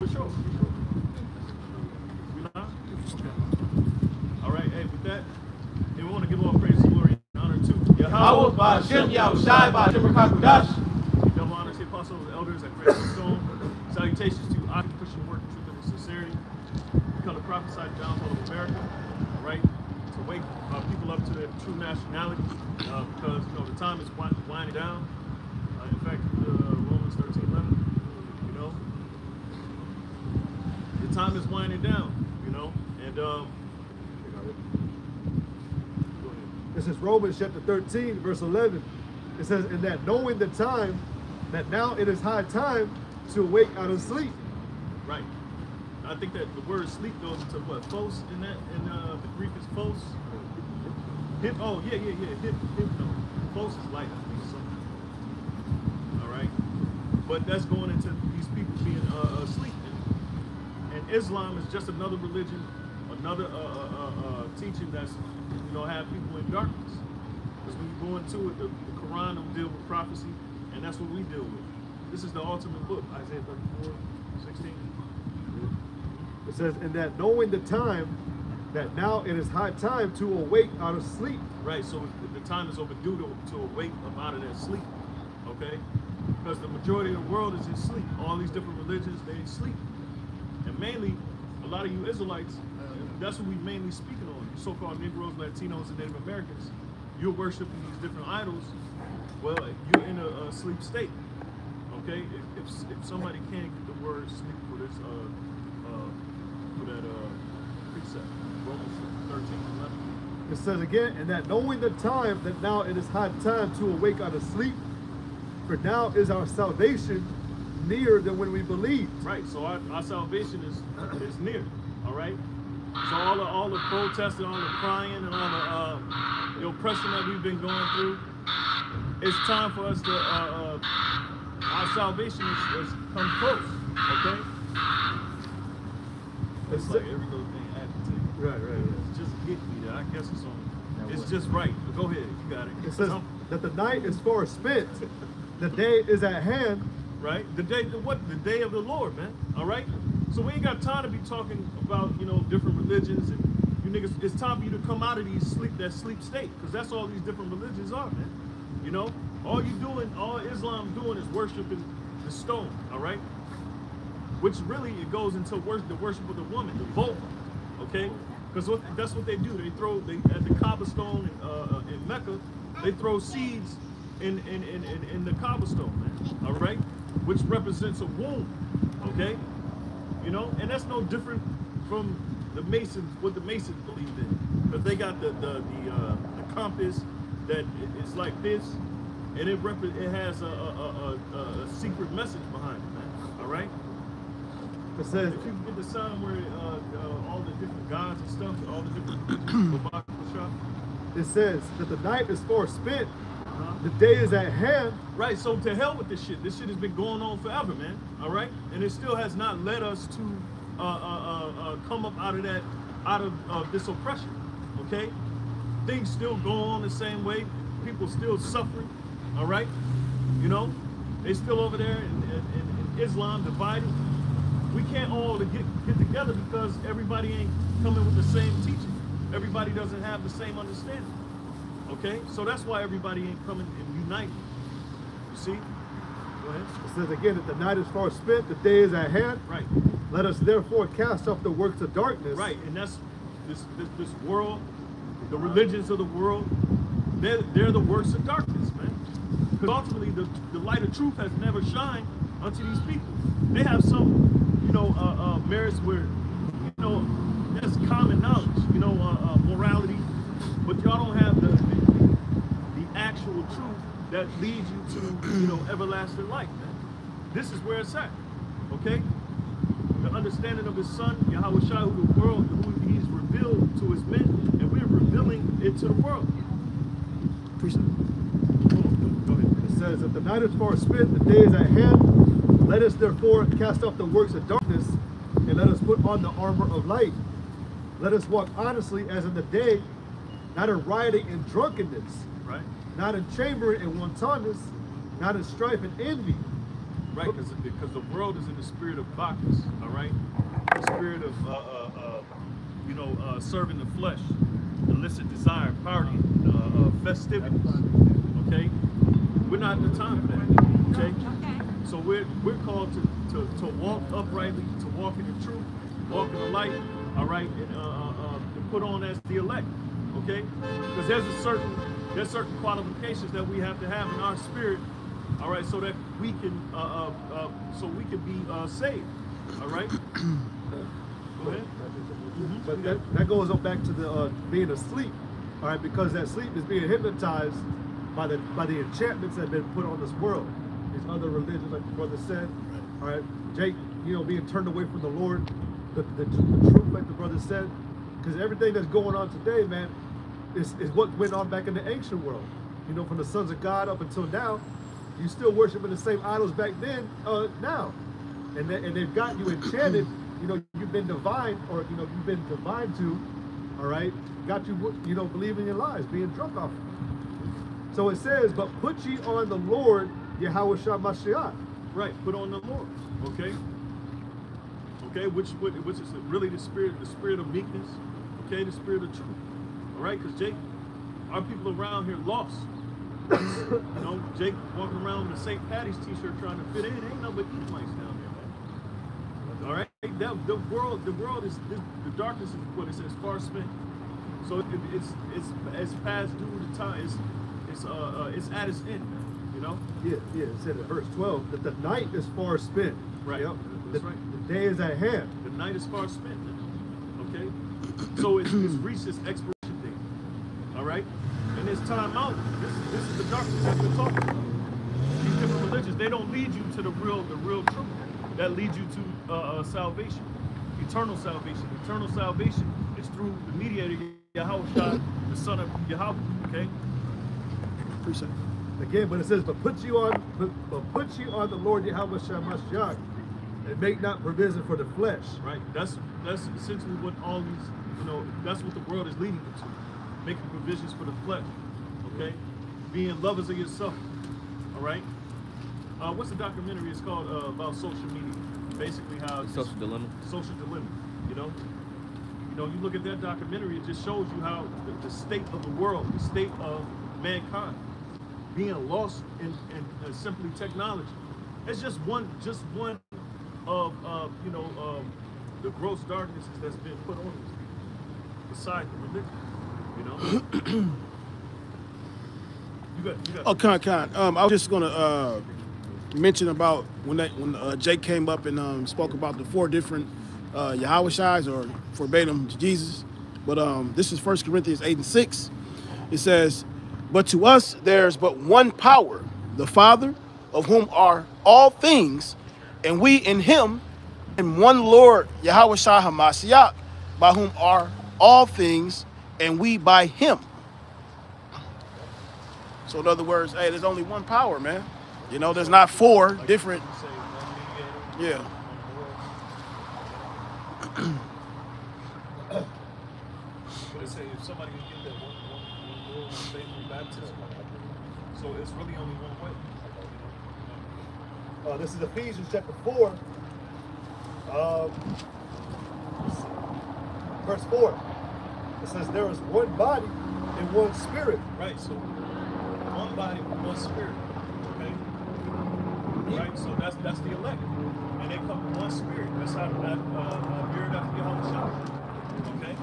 For sure. We live? All right, hey, with that, we want to give all praise, glory, and honor to Yahweh, Ba'Shem, Yahushai, Ba'Shem, Kakudash. double honor to the apostles and elders at Christ Stone. Salutations to Aki Christian work, truth, and sincerity. We come to prophesy the downfall of America, all right? To wake people up to their true nationality, because the time is winding down. In fact, Romans 13:11, the time is winding down, and this is Romans chapter 13, verse 11. It says, "And that knowing the time, that now it is high time to awake out of sleep." Right. I think that the word sleep goes into what? Phos in that, in the Greek is phos. Hip, oh, yeah. No. Phos is light, I think, something. All right. But that's going into these people being asleep. And Islam is just another religion, another teaching that's, have people in darkness. Because when you go into it, the Quran will deal with prophecy, and that's what we deal with. This is the ultimate book, Isaiah 34:16. It says, "And that knowing the time, that now it is high time to awake out of sleep." Right, so the time is overdue to awake up out of that sleep, okay? Because the majority of the world is in sleep. All these different religions, they sleep. And mainly, a lot of you Israelites, that's what we mainly speaking on. You so-called Negroes, Latinos, and Native Americans, you're worshiping these different idols. Well, you're in a sleep state, okay? If somebody can't get the word sleep for this, for that precept, Romans 13:11. It says again, "And that knowing the time, that now it is high time to awake out of sleep, for now is our salvation nearer than when we believed." Right, so our salvation is near, all right? So all the protesting, all the crying, and all the oppression that we've been going through, it's time for us to, our salvation has come close, okay? It's like every little thing I have to take. Right. It's just getting me there. I guess it's on. It's just right. But go ahead, you got it. It says that the night is far spent, the day is at hand. Right? The day, the day of the Lord, man. All right? So we ain't got time to be talking about, different religions and you niggas. It's time for you to come out of that sleep state, because that's all these different religions are, man. All Islam doing is worshiping the stone, all right? Which really, it goes into the worship of the woman, the vulva, okay? Because that's what they do. They at the Kaaba stone in Mecca, they throw seeds in the Kaaba stone, man, all right? Which represents a womb, okay? And that's no different from the Masons, what the Masons believe in. Because they got the compass that it's like this, and it has a secret message behind it, man, all right? It says, if you get the sign where all the different gods and stuff, all the different it says that the night is far spent, the day is at hand. Right, so to hell with this shit. This shit has been going on forever, man. All right, and it still has not led us to come up out of this oppression. Okay, things still go on the same way. People still suffering. All right, they still over there in Islam divided. We can't all get together because everybody ain't coming with the same teaching. Everybody doesn't have the same understanding. Okay, so that's why everybody ain't coming and uniting. You see? Go ahead. It says again that the night is far spent, the day is at hand. Right. Let us therefore cast off the works of darkness. Right, and that's this world, the religions of the world, they're the works of darkness, man. Because ultimately the light of truth has never shined unto these people. They have some, merits where, there's common knowledge, morality, but y'all don't have the actual truth that leads you to, everlasting life, man. This is where it's at, okay? The understanding of his son, Yahushua, who he's revealed to his men, and we're revealing it to the world. Go ahead. It says that the night is far spent, the day is at hand. Let us therefore cast off the works of darkness, and let us put on the armor of light. Let us walk honestly as in the day, not in rioting and drunkenness, right? Not in chambering and wantonness, not in strife and envy. Right, because the world is in the spirit of Bacchus, all right? right? The spirit of serving the flesh, illicit desire, party, festivities. Okay, we're not in the time for that. Okay, so we're called to walk uprightly, to walk in the truth, walk in the light. All right, and put on as the elect. Okay, because there's certain qualifications that we have to have in our spirit. All right, so that we can be saved. All right. Go ahead. But that goes up back to the being asleep, all right, because that sleep is being hypnotized by the enchantments that have been put on this world, these other religions, like the brother said, all right, Jake, being turned away from the Lord, the truth, like the brother said, because everything that's going on today, man, is what went on back in the ancient world, from the sons of God up until now. You still worshiping the same idols back then, now, and they've got you enchanted. You've been divine, or you've been divine to, all right, got you, believing in lies, being drunk off. So it says, but put ye on the Lord, Yahweh Mashiach. Right, put on the Lord. Okay. Okay, which is really the spirit of meekness. Okay, the spirit of truth. All right, because Jake, our people around here lost. Jake walking around with a St. Patty's t-shirt trying to fit in. Ain't nothing but Edomites down there, man. All right, the world is the darkness is what it says far spent. So it's past due the time. It's at its end, man. Yeah. It said in verse 12 that the night is far spent. Right. Yep. That's right. The day is at hand. The night is far spent, man. Okay. So it's reached its expiration date. All right. And this time out. This is the darkness that we're talking about. These different religions, they don't lead you to the real truth. That leads you to salvation, eternal salvation. Eternal salvation is through the mediator, Yahweh, the Son of Yahweh. Okay. Appreciate it. Again, but it says, but put you on the Lord Yahweh Mashiach, and make not provision for the flesh. Right. That's essentially what all these, that's what the world is leading you to, making provisions for the flesh. Okay. Being lovers of yourself. All right. What's the documentary? It's called about social media. Basically, how Social Dilemma. Social dilemma. You look at that documentary. It just shows you how the state of the world, the state of mankind, being lost in simply technology. It's just one of the gross darknesses that's been put on these people, besides the religion. You got. Oh, Con. I was just gonna mention about when Jake came up and spoke about the 4 different Yahweh or verbatim to Jesus. But this is 1 Corinthians 8:6. It says, but to us there's but one power, the Father, of whom are all things, and we in him, and one Lord, Yahweh HaMashiach, by whom are all things, and we by him. So in other words, hey, there's only one power, man. There's not 4 different. Yeah. But it say if somebody can get that one Lord, one faith, one baptism, so it's really only one way. This is Ephesians chapter 4, verse 4. It says, there is one body and one spirit. Right, so one body, one spirit. Okay? Right, so that's the elect. And they come from one spirit. That's how that mirrored after Yahweh. Okay?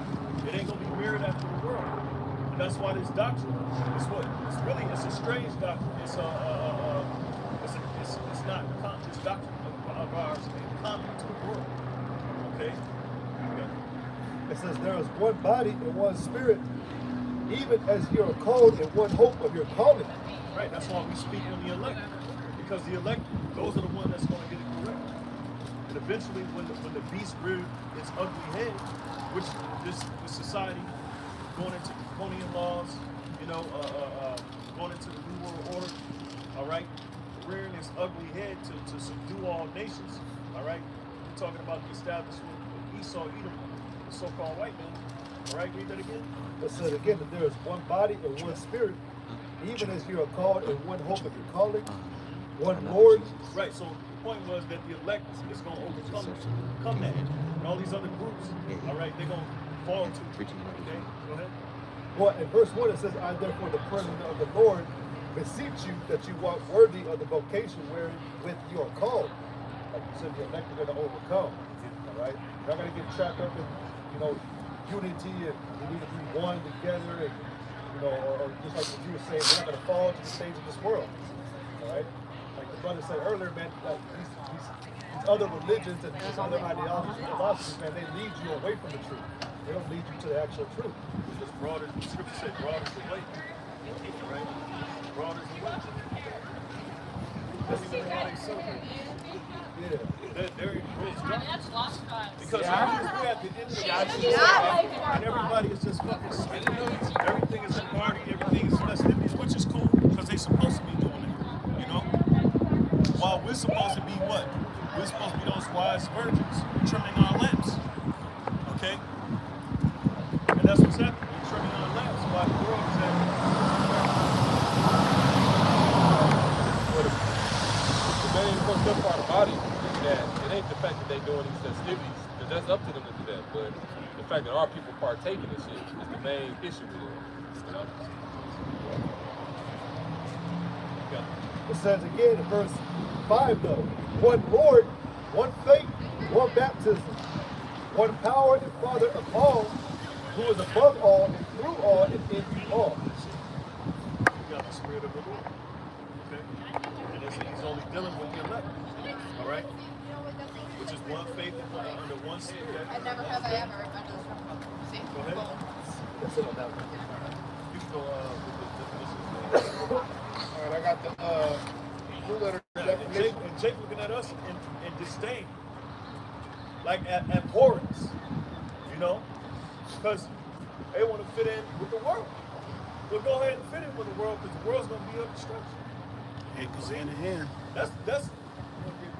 It ain't gonna be mirrored after the world. And that's why this doctrine is it's a strange doctrine. It's not this doctrine of ours common to the world. Okay? It says there is one body and one spirit, even as you are called in one hope of your calling. Right, that's why we speak on the elect. Because the elect, those are the ones that's going to get it correct. And eventually, when the beast reared its ugly head, which this society going into draconian laws, going into the New World Order, all right, rearing its ugly head to subdue all nations, all right. We're talking about the establishment of Esau, Edom, the so-called white man. All right, read that again. It says again that there is one body and one spirit, even as you are called in one hope of your calling, one Lord. Right, so point was that the elect is going to overcome that. And all these other groups, all right, they're going to fall to it. Okay, go ahead. Well, in verse 1 it says, I therefore, the prisoner of the Lord, beseech you that you walk worthy of the vocation wherewith you are called. Like you said, the elect are going to overcome. All right? You're not going to get trapped up in, unity, and we need to be one together, and or just like what you were saying, we're not going to fall to the stage of this world. All right? Like the brother said earlier, man, these other religions and these other ideologies and philosophies, man, they lead you away from the truth. They don't lead you to the actual truth. It's broad as the scripture said, broad is the way. Right? Broad is the way. That's even why they celebrate. Yeah. That's lost cause. Because we're at the end of the day, and everybody is just fucking sweet. Everything is a party, everything is festivities, which is cool, because they're supposed to be doing it, While we're supposed to be what? We're supposed to be those wise virgins, trimming our lamps. Okay? And that's what's happening. We're trimming our lamps while the world is at The main fucked up part about it is that it ain't the fact that they're doing these festivities, because that's up to them to do that, but the fact that our people partake in this shit is the main issue with it. It says again in verse 5 though, one Lord, one faith, one baptism, one power and Father of all, who is above all and through all and in you all. You got the Spirit of the Lord. Okay? And he's only dealing with the elect. All right? Which is one faith under one seed. I never have I ever under this one. See? Go ahead. That's it on that one. You can go with the definition. All right, I got the blue letter definition. And Jake looking at us in disdain. Like abhorrence. Because they want to fit in with the world. Well, go ahead and fit in with the world, because the world's going to be up destruction. It goes hand in hand. That's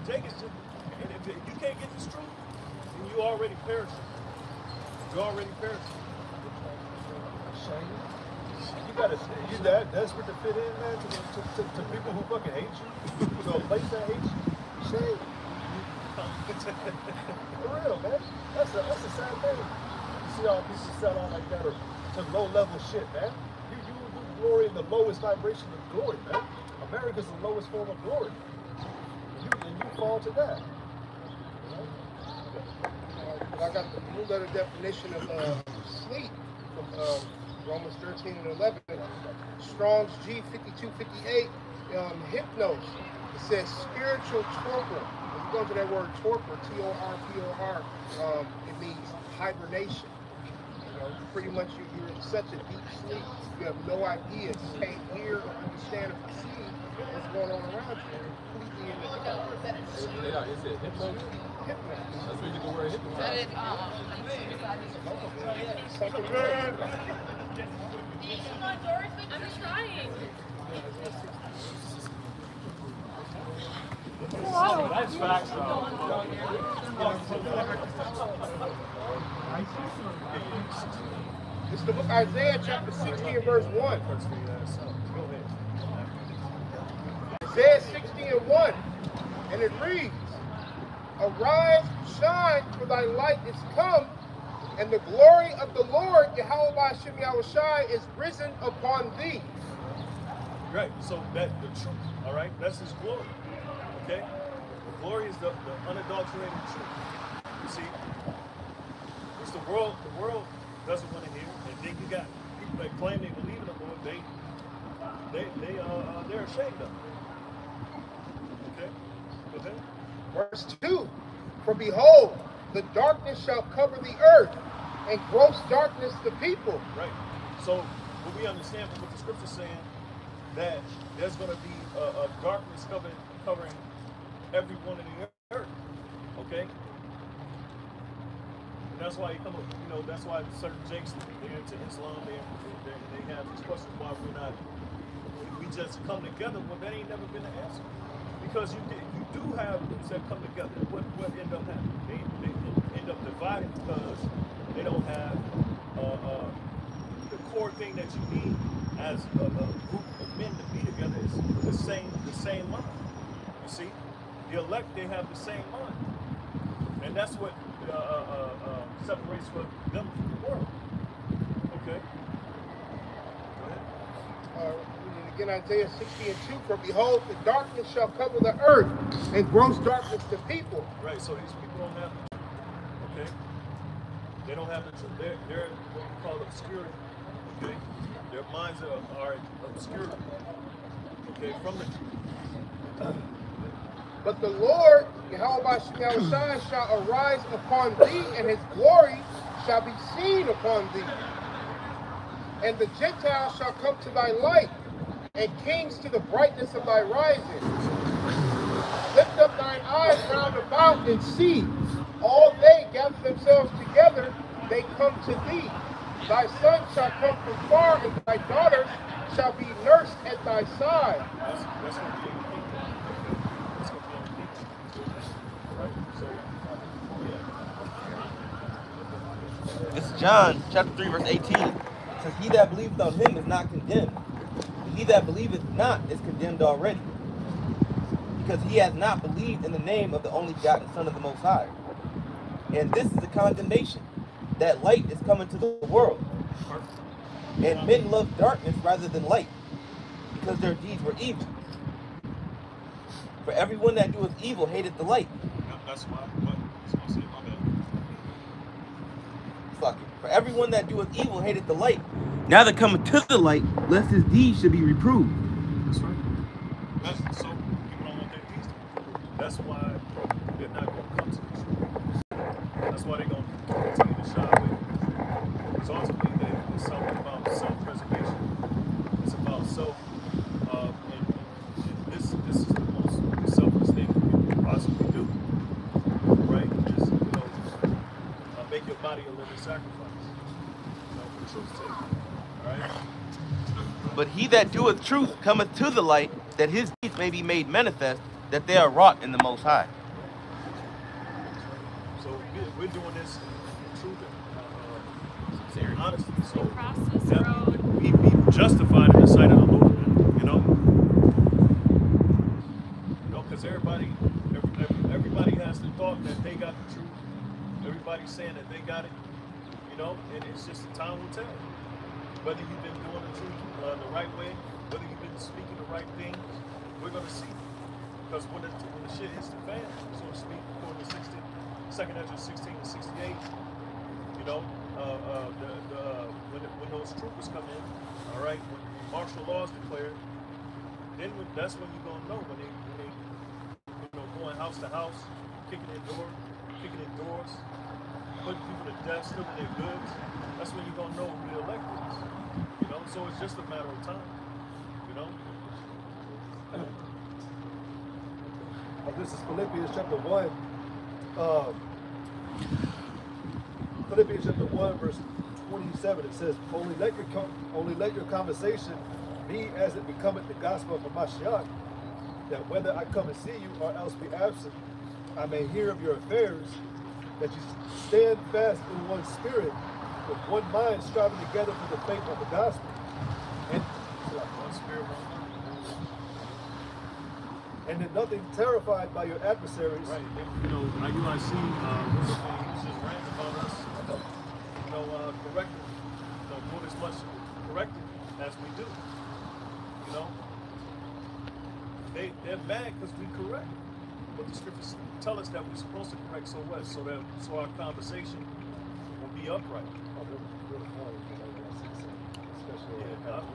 Jake is just, and if you can't get this truth, then you already perishing. You already perishing. You gotta you that desperate to fit in, man, to people who fucking hate you, to a place that hates you. Shame. For real, man. That's a sad thing. You see all people sell out like that, or to low level shit, man. You glory in the lowest vibration of glory, man. America's the lowest form of glory. And you fall to that. I got the blue letter definition of sleep from Romans 13 and 11. Strong's G 5258, hypnos. It says spiritual torpor. When you go to that word torpor, T-O-R-P-O-R, it means hibernation. Pretty much you're in such a deep sleep, you have no idea, you can't hear or understand or perceive what's going on around you. You're completely in the dark. Yeah, it said hypno. That's where you get the word hypnotize. Something good. I'm trying. That's facts, though. It's the book Isaiah chapter 60 and verse 1. Isaiah 60 and 1. And it reads, Arise, shine, for thy light is come, and the glory of the Lord, Yahweh Shem Yahushai, is risen upon thee. Right. So that the truth, all right, that's his glory. Okay? The glory is the unadulterated truth. You see? It's the world doesn't want to hear. And then you got people that claim they believe in the Lord, they're ashamed of it. Okay? Go ahead. Verse 2, For behold, the darkness shall cover the earth, and gross darkness the people. Right. So what we understand from what the scripture's saying, that there's going to be a darkness covering everyone in the earth. Okay? And that's why you come up, that's why certain Jakes, they're into Islam, they have these questions why we just come together. Well, that ain't never been the answer. Because you do have groups that come together. What end up happening? They end up dividing because they don't have the core thing that you need as a group of men to be together is the same line. You see? The elect, they have the same mind. And that's what separates them from the world. Okay? Go ahead. Again, Isaiah 60:2, for behold, the darkness shall cover the earth, and gross darkness the people. Right, so these people don't have the truth. Okay? They don't have the truth. They're what we call obscurity. Okay? Their minds are obscure. Okay, from the truth. But the Lord, Yahweh shall arise upon thee, and his glory shall be seen upon thee. And the Gentiles shall come to thy light, and kings to the brightness of thy rising. Lift up thine eyes round about and see. All they gather themselves together, they come to thee. Thy son shall come from far, and thy daughters shall be nursed at thy side. That's going to be the people. That's going to be the people. Right? So, yeah. This is John chapter 3, verse 18. It says, he that believeth on him is not condemned. He that believeth not is condemned already, because he has not believed in the name of the only begotten Son of the Most High. And this is the condemnation, that light is coming to the world. And men love darkness rather than light, because their deeds were evil. For everyone that doeth evil hateth the light. That's why. What? That's what I said. My bad. Fuck it. For everyone that doeth evil hateth the light. Now they're coming to the light, lest his deeds should be reproved. That's right. So people don't want their deeds to be reproved. That's why they're not going to come to the truth. That's why they're going to continue to shy away. Because ultimately, it's something about self-preservation. It's about self, and this is the most selfless thing you can possibly do, right? Is make your body a living sacrifice, for truth's sake, all right? But he that doeth truth cometh to the light, that his deeds may be made manifest, that they are wrought in the Most High. So we're doing this in truth and honesty. So we be justified in the sight of the Lord, man. Because everybody has the thought that they got the truth. Everybody's saying that they got it, and it's just time will tell. Whether you've been doing the truth the right way, whether you've been speaking the right things, we're going to see. Because when the shit hits the fan, so to speak, according to 2nd Ezra 16 and 68, when those troopers come in, all right, when martial law is declared, then that's when you're going to know when they going house to house, kicking in doors, putting people to death, stealing their goods. That's when you're going to know who the elect is. So it's just a matter of time. This is Philippians chapter 1. Philippians chapter 1, verse 27. It says, only let your conversation be as it becometh the gospel of Mashiach, that whether I come and see you or else be absent, I may hear of your affairs, that you stand fast in one spirit, with one mind, striving together for the faith of the gospel. And one spirit, one mind. And in nothing terrified by your adversaries. Right. IUIC, he just rants about us, correcting, doing as much correcting as we do. They're mad because we correct. But the scriptures tell us that we're supposed to correct so our conversation will be upright.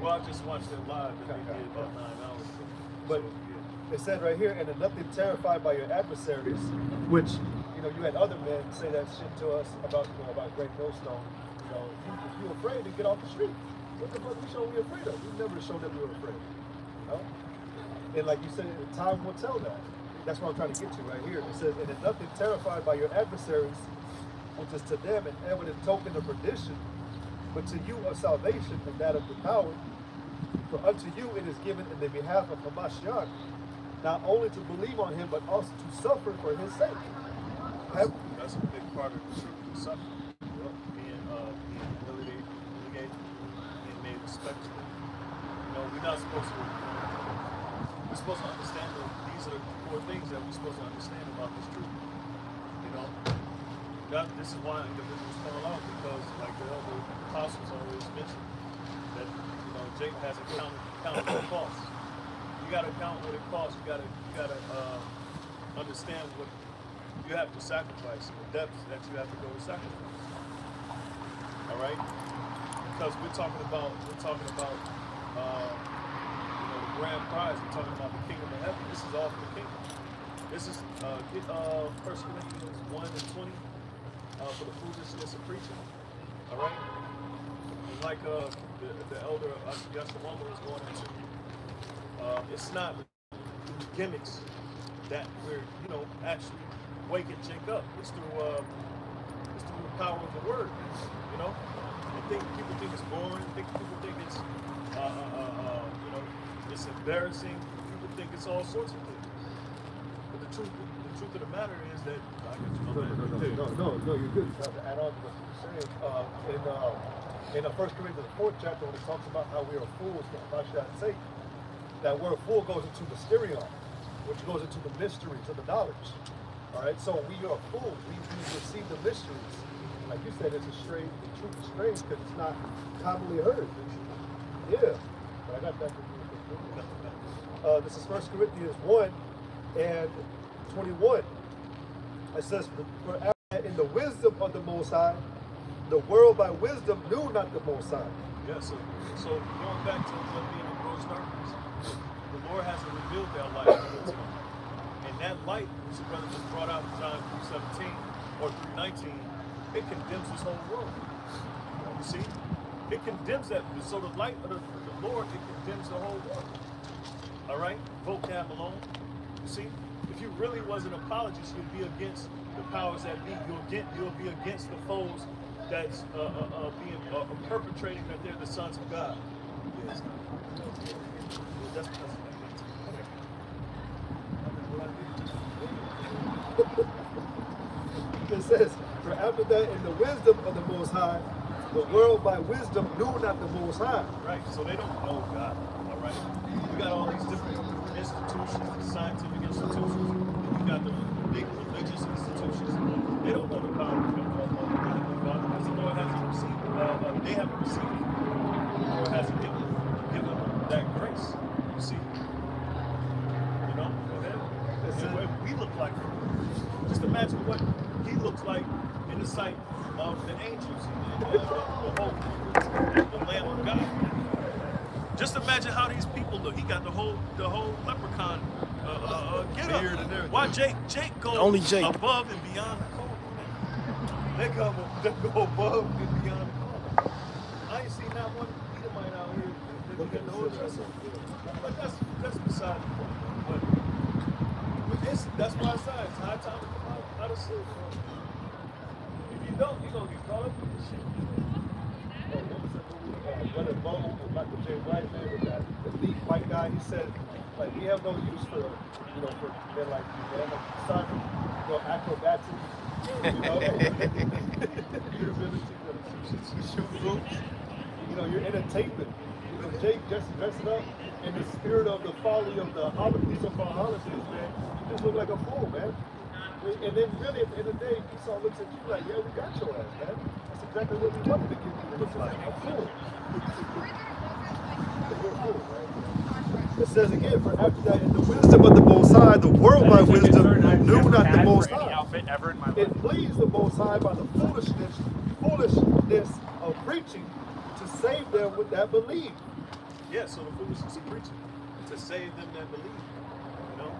Well, I just watched it live that they did about 9 hours ago. But it said right here, and in nothing terrified by your adversaries, which you had other men say that shit to us about Great Millstone. If you're afraid to get off the street, what the fuck we should be afraid of? We never showed that we were afraid. And like you said, time will tell that. That's what I'm trying to get to right here. It says, and in nothing terrified by your adversaries, which is to them an evident token of perdition, but to you a salvation and that of the power. For unto you it is given in the behalf of Hamashiach, not only to believe on him, but also to suffer for his sake. That's a big part of the truth, suffering. Being humiliated, being made respectable. We're not supposed to we're supposed to understand that these are the four things that we're supposed to understand about this truth. You know, this is why individuals fall out, because like the elder apostles always mention that, you know, Jacob hasn't counted the cost. You got to count what it costs. You got to understand what you have to sacrifice, the depths that you have to go to sacrifice. All right, because we're talking about you know, the grand prize. We're talking about the kingdom of heaven. This is all for the kingdom. This is get 1 Corinthians 1 and 20 for the foolishness of preaching. All right, and like the elder Yashamama was going into. It's not gimmicks that we're, you know, actually waking Jake up. It's through the power of the word, you know. People think it's boring. People think it's, you know, it's embarrassing. People think it's all sorts of things. But the truth of the matter is that No, you're good. To add on to what you're saying, in 1 Corinthians, the 4th chapter, when it talks about how we are fools, how should I say? That word fool goes into mysterion, which goes into the mysteries of the knowledge. All right, so we are fools. We receive the mysteries. Like you said, it's a strange, the truth is strange because it's not commonly heard. Yeah, but I got that. This is 1 Corinthians 1 and 21. It says, "For in the wisdom of the Most High, the world by wisdom knew not the Most High." Yeah, so going back to what being in gross darkness, the Lord hasn't revealed that light to him. And that light, which the brother just brought out in John 3:17 or 3:19, it condemns this whole world. You see? It condemns that. So the light of the Lord, it condemns the whole world. All right? Vocab alone. You see? If you really was an apologist, you'd be against the powers that be. You'll be against the foes that's being perpetrating that they're the sons of God. Yes. That's because it says, "For after that, in the wisdom of the Most High, the world by wisdom knew not the Most High." Right, so they don't know God. All right, you got all these different institutions, scientific institutions. And you got the big religious institutions. They don't know the power of God because the Lord hasn't received. They haven't received it. The Lord hasn't given them that grace. You see, you know. And what we look like. Just imagine what he looks like in the sight of the angels and the Lamb of God. Just imagine how these people look. He got the whole leprechaun get up. Why Jake go Only Jake. above and beyond the call? They go above and beyond the call. I ain't seen not one Edomite out here that get the whole dress up. But that's beside the point. But that's why it's high time to come out of sleep. If you don't, you're gonna get caught up in this shit. Brother Bo, Michael J. White, man, with that elite white guy, he said, like, we have no use for, you know, for men like you, man. Like, soccer, you know, acrobatics, you know, your ability to shoot boots, you know, your entertainment. You know, Jake just dressing up in the spirit of the folly of the holidays, so-called holidays, man. You just look like a fool, man. And then really, at the end of the day, Esau looks at you like, yeah, we got your ass, man. That's exactly what we wanted to give you. You look like a fool. You're a fool, right? It says again, "For after that, in the wisdom of the Most High, the world by wisdom knew not the Most High. It pleased the Most High by the foolishness of preaching to save them that believe." Yeah, so the foolishness of preaching to save them that believe. You know,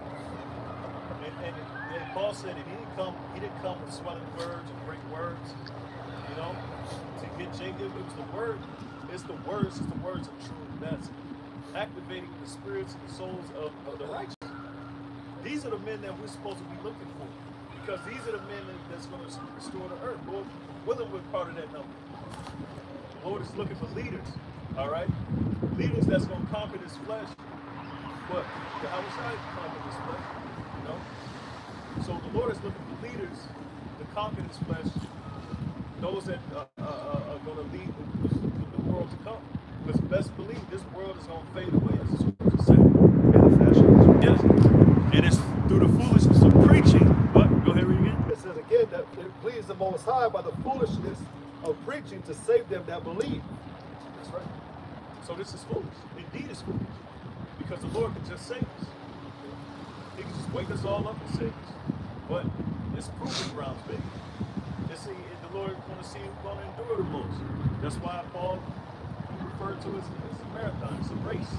and Paul said that he didn't come with swelling words and great words. You know, to get Jacob, it was the word. It's the words of truth that's activating the spirits and the souls of the righteous. These are the men that we're supposed to be looking for, because these are the men that's going to restore the earth. Lord, willing, we're part of that number. The Lord is looking for leaders, all right? Leaders that's going to conquer this flesh. But the outside conquer this flesh, you know? So the Lord is looking for leaders to conquer this flesh, those that are going to lead the world to come. Because best believe this world is going to fade away, as the scripture said. passions. Yes. And it's through the foolishness of preaching. But go ahead, read again. It says again that it pleased the Most High by the foolishness of preaching to save them that believe. That's right. So this is foolish. Indeed, it's foolish. Because the Lord can just save us. He can just wake us all up and save us. But it's proving grounds, baby. You see, the Lord want to see who's going to endure the most. That's why Paul referred to it as a marathon. It's a race.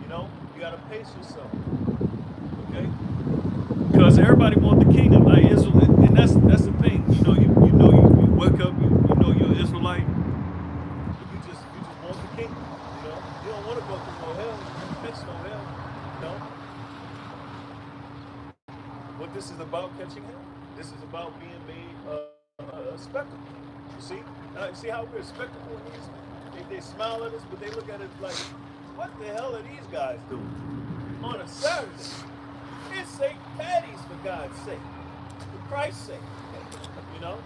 You know, you got to pace yourself. Okay? Because everybody wants the kingdom. Like Israel, and that's the thing. You wake up, you know you're an Israelite. You just want the kingdom. You know, you don't want to go through no hell. You don't catch no hell. You know. What this is about, catching hell. This is about being made a spectacle. You see how we're a spectacle? They smile at us, but they look at it like, what the hell are these guys doing on a Saturday? It's St. Patty's, for God's sake, for Christ's sake. You know.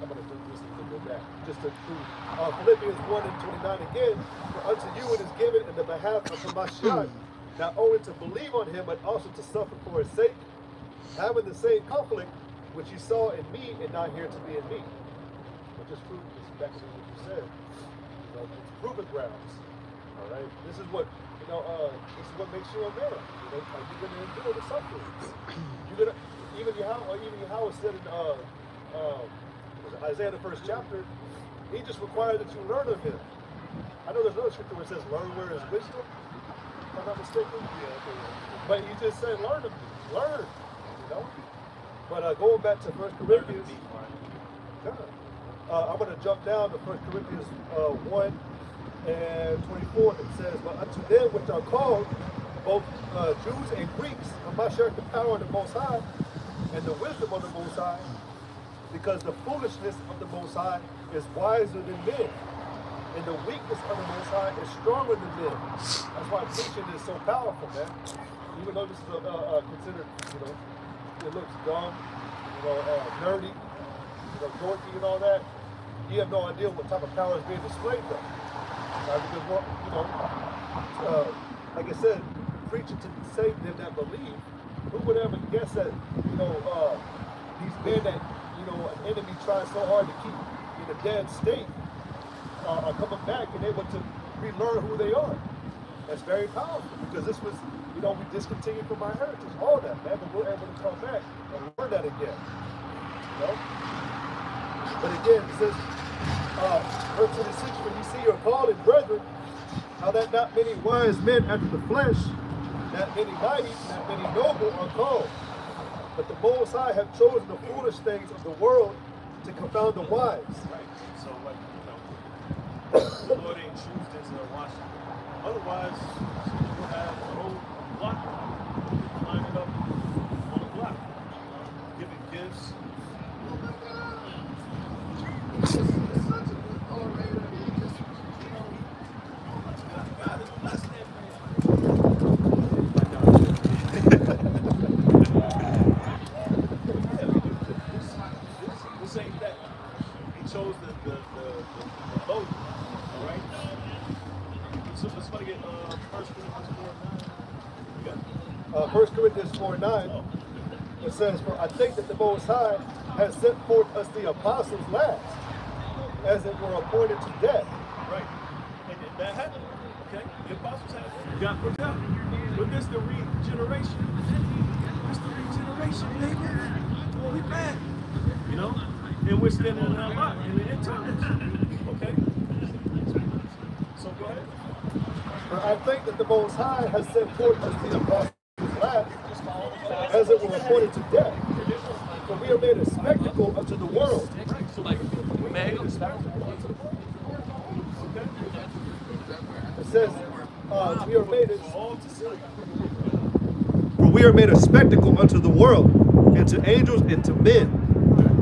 I'm going to do this and go back. Just to prove. Philippians 1 and 29 again. For unto you it is given in the behalf of Hamashiach, not only to believe on him, but also to suffer for his sake, having the same conflict which you saw in me and not here to be in me. But just prove this back to what you said. It's proving grounds. All right. This is what makes you a man. You know, are you going to endure the sufferings? You're gonna even Yahweh said in Isaiah the 1st chapter, he just required that you learn of him. I know there's another scripture where it says, "Learn where is wisdom." If I'm not mistaken. Yeah, okay. But he just said, "Learn of me, learn." You know. But going back to 1 Corinthians, I'm going to jump down to 1 Corinthians 1 and 24. It says, "But unto them which are called, both Jews and Greeks, Hamashiach the power of the Most High, and the wisdom of the Most High, because the foolishness of the Most High is wiser than men, and the weakness of the Most High is stronger than men." That's why preaching is so powerful, man. Even though this is considered, it looks dumb, nerdy, dorky and all that, you have no idea what type of power is being displayed though. Because, like I said, preaching to save them that believe. Who would ever guess that, these men that, an enemy tries so hard to keep in a dead state are coming back and able to relearn who they are. That's very powerful because this was, we discontinued from our heritage, all that, man, but we're able to come back and learn that again. But again, it says, verse 26, when you see your calling, brethren, how that not many wise men after the flesh, not many mighty, not many noble are called. But the Most High have chosen the foolish things of the world to confound the wise. Right. So, the Lord ain't choose this Washington. Otherwise, you'll have a whole block lining up on the block, giving gifts. God is blessed that this ain't that. He chose the low, all right? So let's try to get 1 Corinthians 4:9. 1 Corinthians 4:9, it says, "For I think that the Most High has sent forth us the apostles last, as it were appointed to death." Right. And that happened. Okay? The apostles had got put out. But this the regeneration. This the regeneration, baby. Well, we back. And we're standing in our lot in the end times. Okay? So go ahead. For I think that the Most High has sent forth us the apostles last, as it were appointed to death. For we are made a spectacle unto the world. So like, we made a spectacle unto the world. Okay? It says, we are made a, All to see. for we are made a spectacle unto the world, and to angels and to men.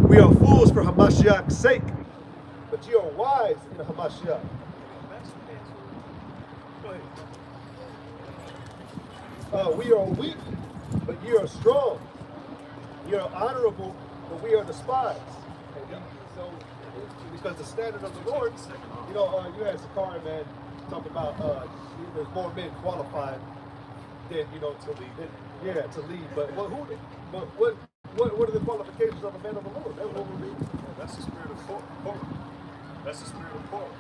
We are fools for Hamashiach's sake, but ye are wise in Hamashiach. We are weak, but ye are strong. Ye are honorable, but we are despised. So, because the standard of the Lord, you had Sakari, man, talk about there's more men qualified than to lead. Yeah, to lead. But what are the qualifications of a man of the Lord? That's what we're reading. Yeah, that's the spirit of Korah. That's the spirit of Korah.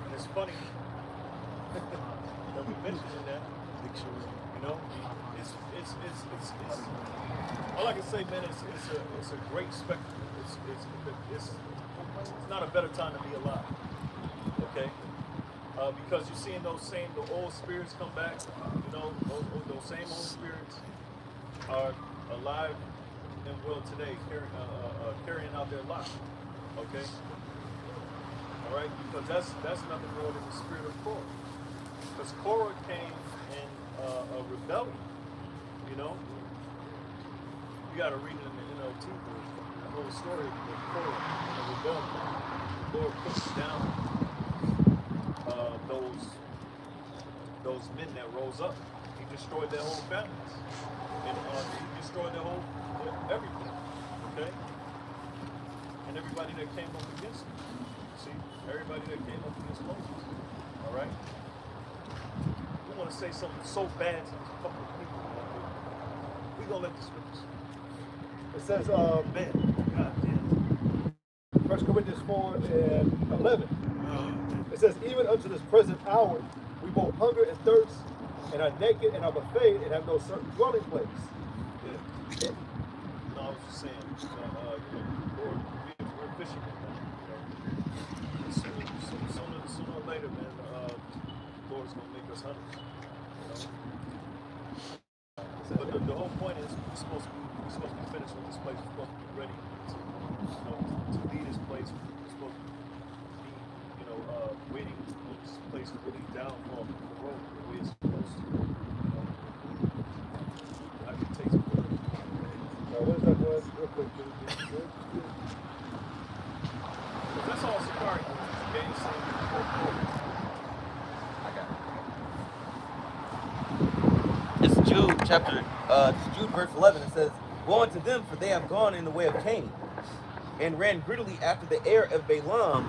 And it's funny that we mentioned that. It's all I can say, man. It's a great spectacle. It's not a better time to be alive. Okay, because you're seeing the old spirits come back. Those same old spirits are alive and well today, carrying out their life. Okay, all right, because that's nothing more than the spirit of Korah. Because Korah came in a rebellion. You got to read it in the NLT version. The whole story of Korah and the rebellion. The Lord puts down those men that rose up. He destroyed their whole families, and he destroyed their whole everything. Okay, and everybody that came up against him. See, everybody that came up against Moses. All right. We want to say something so bad to this couple of people. We're gonna let this finish. It says, man, God damn. 1 Corinthians 4:11. It says, even unto this present hour, we both hunger and thirst, and are naked and are buffeted, and have no certain dwelling place. Yeah. No, I was just saying, Lord, we're fishermen, man. Sooner or later, man, the Lord's gonna make us hunters. But the whole point is we're supposed to be finished with this place. We're supposed to be ready to lead this place. We're supposed to be, waiting for this place to really downfall from the road the way it's supposed to. I can take some further. What is that word? Real quick. That's all Sakari games saying. It's Jude chapter, Jude verse 11. It says, "Woe unto them, for they have gone in the way of Cain, and ran greedily after the heir of Balaam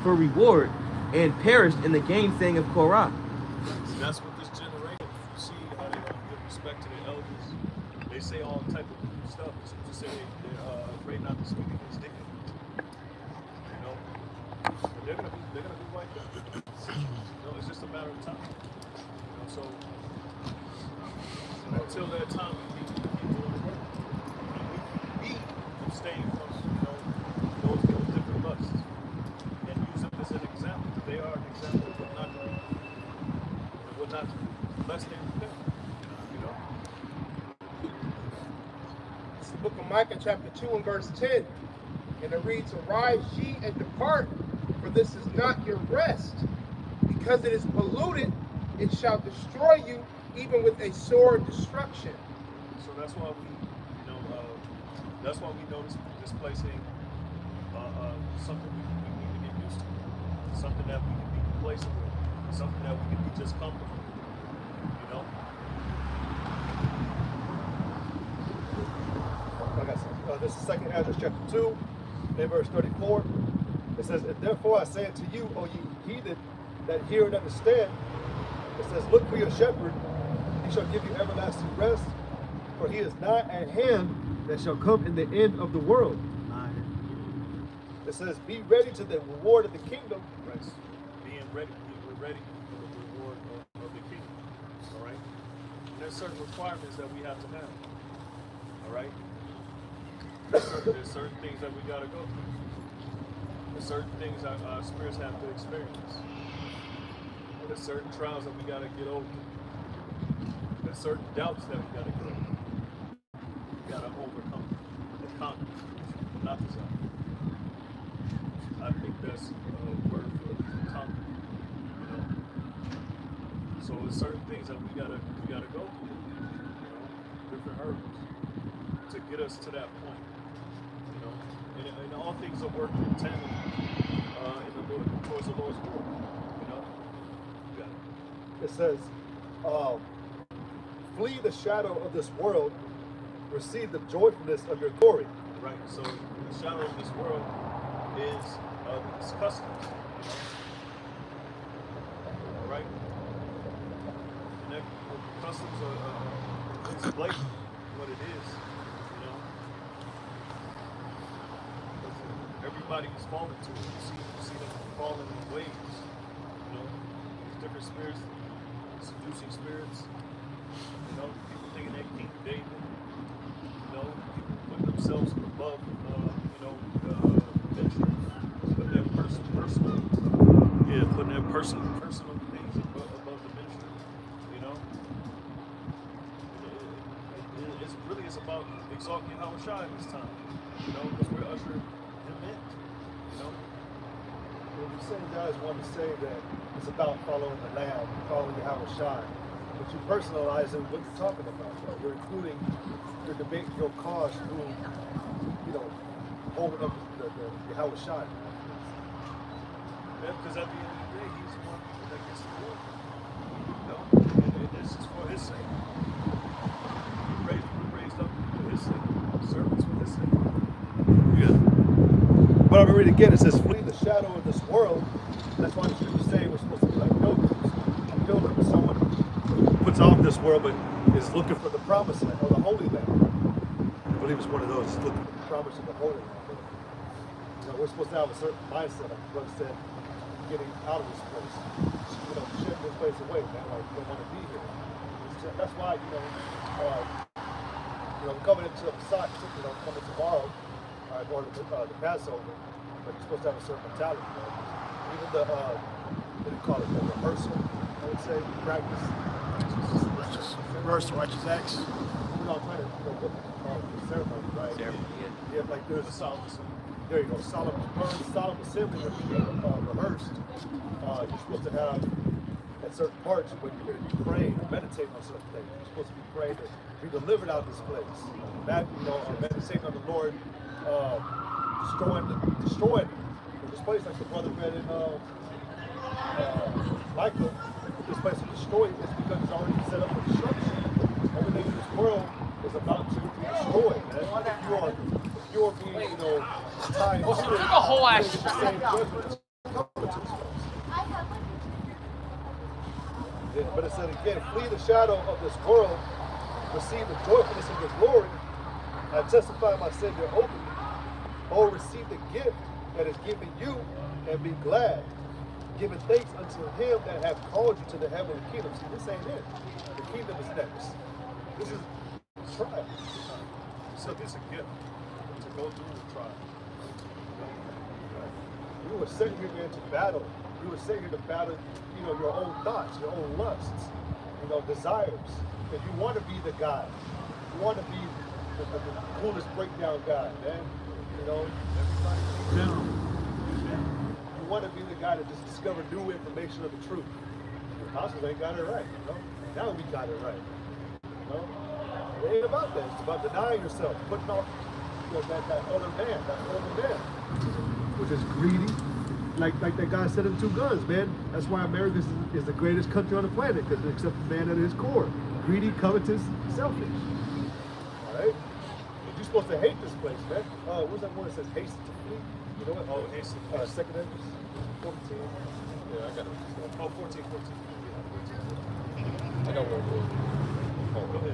for reward, and perished in the gainsaying of Korah." See, that's what this generation. You see how they don't give respect to their elders. They say all type of stuff. It's just say they're afraid not to speak against dignity. But they're gonna be wiped out. It's just a matter of time. So until that time, we keep doing the work. We abstain from those different lusts and use them as an example. They are an example of what not to do and what not to do, lest they repent. It's the book of Micah, chapter 2 and verse 10. And it reads, "Arise ye and depart, for this is not your rest. Because it is polluted, it shall destroy you, even with a sore destruction." So that's why we, notice this place ain't something we need to get used to, something that we can be complacent with, something that we can be just comfortable with, This is 2 Ezra chapter 2, in verse 34. It says, "And therefore I say unto you, O ye heathen, that hear and understand." It says, "Look for your shepherd, he shall give you everlasting rest, for he is nigh at hand that shall come in the end of the world." It says, "Be ready to the reward of the kingdom." Right. We're ready for the reward of the kingdom. All right. And there's certain requirements that we have to have. All right. There's certain things that we gotta go through. There's certain things our spirits have to experience. There's certain trials that we gotta get over. There's certain doubts that we gotta get over. We gotta overcome and conquer, not desire. I think that's a word for conquer. So there's certain things that we gotta go through. Different hurdles to get us to that point. And all things are working in tandem towards the Lord's will. It says, "Flee the shadow of this world, receive the joyfulness of your glory." Right. So the shadow of this world is these customs. right? And that customs are it's blatant what it is, you know. Everybody is falling to it. You see them falling in ways, you know. These different spirits, seducing spirits, you know. People thinking they King David, you know. People putting themselves above, you know, ministry, putting their personal, yeah, putting their personal things above the ministry, you know. It's about exalting Yahweh Shai this time, you know, because we're ushering him in, you know. Well, the same guys want to say that it's about following the Lamb, following Yahweh Shai, but you personalize it what you're talking about. Right? You're including, you're debating your cause through, you know, holding up the Yahweh Shai. Yeah, because at the end of the day, he's the one that gets the glory, you know, and this is for his sake. We're raised up for his sake, servants for his sake. Yeah. But I'm ready to get it. Says, flee the shadow of this world. That's why the scripture saying we're supposed to be like pilgrims. A pilgrim is someone who puts off this world but is looking for the promised land or the Holy Land. I believe it's one of those looking for the promise of the Holy Land. But, you know, we're supposed to have a certain mindset, like the brother said, getting out of this place. You know, ship this place away, man. Like, we don't want to be here. That's why, you know, coming into the Messiah, you know, coming tomorrow, or the Passover, but you're supposed to have a certain mentality, man. Even the, what do you call it, the rehearsal, I would say, practice. Reverse the righteous acts. You know, I'm trying to, you know, what the ceremony, right? Yeah, like there's a solemn assembly. There you go, solemn assembly when you're being rehearsed. You're supposed to have at certain parts when you're praying or meditating on certain things. You're supposed to be praying to be delivered out of this place. That, you know, meditating on the Lord, destroying this place, like the brother read in Michael. This place is destroyed is because it's already set up for destruction. Everything in this world is about to be destroyed, man. If you are being, you know, tied to it, a whole ass the same judgment coming to this place. Yeah, but it said again, flee the shadow of this world, receive the joyfulness of your glory. I testify my Savior openly. Oh, receive the gift that is given you and be glad, giving thanks unto him that hath called you to the heavenly kingdom. See, this ain't it. The kingdom is next. This is trial. So it's a gift to go through the trial. You were sent here, man, to battle. You were sent here to battle, you know, your own thoughts, your own lusts, you know, desires. Because you want to be the guy. You want to be the coolest breakdown guy, man. You know, everybody. You want to be the guy that just discovered new information of the truth. The apostles ain't got it right, you know. Now we got it right. You know? It ain't about that. It's about denying yourself, putting off, you know, that other man, that older man, which is greedy. Like that guy said in 2 Guns, man. That's why America is the greatest country on the planet, because it accepts the man at his core. Greedy, covetous, selfish. All right? But you're supposed to hate this place, man. What's that one that says haste to flee? You know what? Oh, haste. 2 Corinthians 14. Yeah, I got it. Oh, 14. I know where it was. Oh, Go ahead.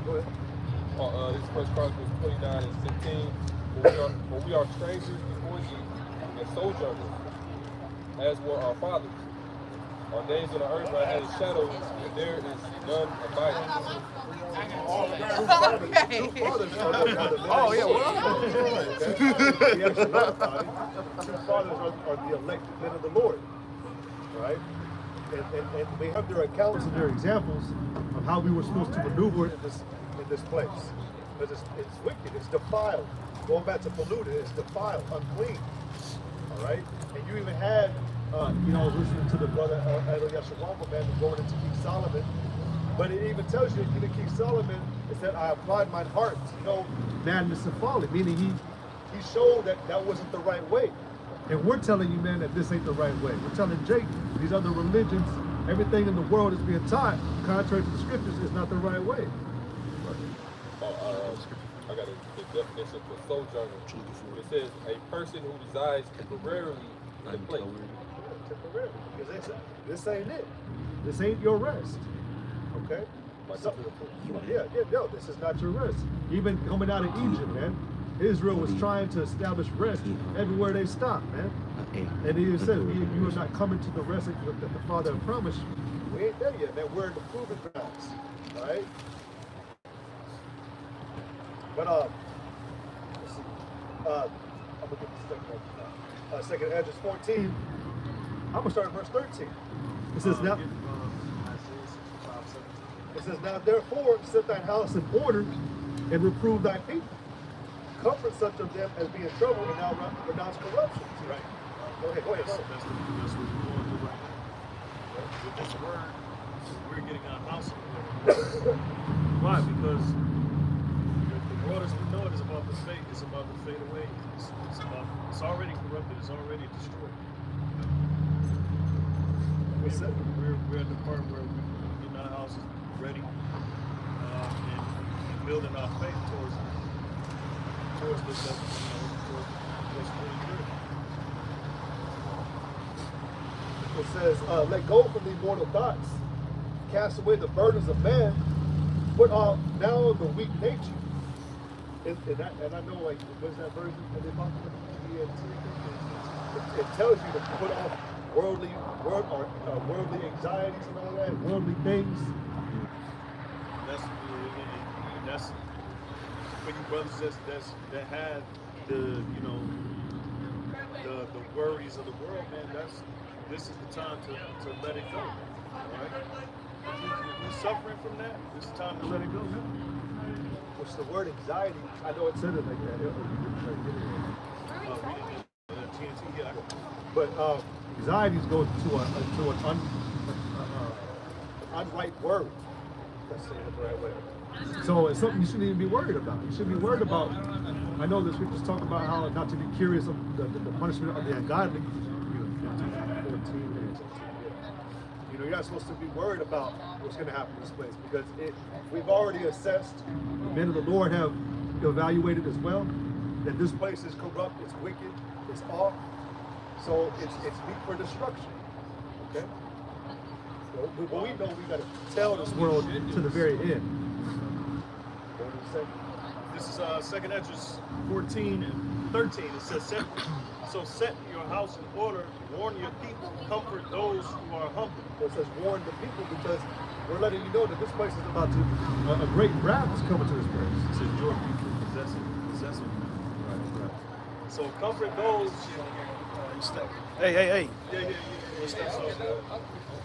Go ahead. This is First Chronicles 29 and 16. For we are strangers before thee and sojourners, as were our fathers. Our days on the earth are as shadows, and there is none abiding. Oh, yeah, True fathers are the elected men of the Lord, right? And they have their accounts and their examples of how we were supposed to maneuver in this place. Because it's wicked, it's defiled. Going back to polluted, it's defiled, unclean. All right? And you even had, you know, listening to the brother Elo Yashawamba, man, going into King Solomon. But it even tells you, even King Solomon, it said, I applied my heart to know madness and folly, meaning he showed that wasn't the right way. And we're telling you, man, that this ain't the right way. We're telling Jake, these other religions, everything in the world is being taught, contrary to the scriptures, is not the right way. I got the definition for sojourner. It says a person who resides temporarily in a place. temporarily. Because this ain't it. This ain't your rest. Okay? No, this is not your rest. Even coming out of Egypt, man, Israel was trying to establish rest everywhere they stopped, man. And he said, you are not coming to the rest that the Father had promised you. We ain't there yet, man. We're in the proving grounds. All right? But, let's see. I'm going to get the second Edges 14. I'm going to start at verse 13. It says, now therefore set thine house in order and reprove thy people. Comfort such of them as be in trouble and now renounce corruption. Right. Go ahead. That's what we're going through right now. With this word, we're getting our house in order. Why? Because the world as we know it is about to fade. It's about to fade away. It's already corrupted. It's already destroyed. We're at the part where we're getting our houses ready and building our faith towards this, towards what's really good. It says, let go from the mortal thoughts, cast away the burdens of man, put off now the weak nature. And I know, like, what's that version that they talk about? It tells you to put off worldly anxieties and all that, worldly things. That's for you brothers that have the the worries of the world, man. This is the time to let it go. All right? If you're suffering from that, it's time to let it go, man. Which the word anxiety, I know it said it like that. TNT, yeah. But anxieties go to an unright word. Let's say it the right way. So it's something you shouldn't even be worried about. You should be worried about. I know the scriptures talk about how not to be curious of the punishment of the ungodly. 14. You know, you're not supposed to be worried about what's going to happen in this place because we've already assessed. The men of the Lord have evaluated as well that this place is corrupt, it's wicked, it's off. So it's meet for destruction. Okay. But we know we got to tell this world to the very end. This is 2nd Esdras 14 and 13. It says, set your house in order, warn your people, comfort those who are humble. So it says warn the people because we're letting you know that this place is about to, a great wrath is coming to this place. It says your people possessing. Right. So comfort those. Hey. Yeah.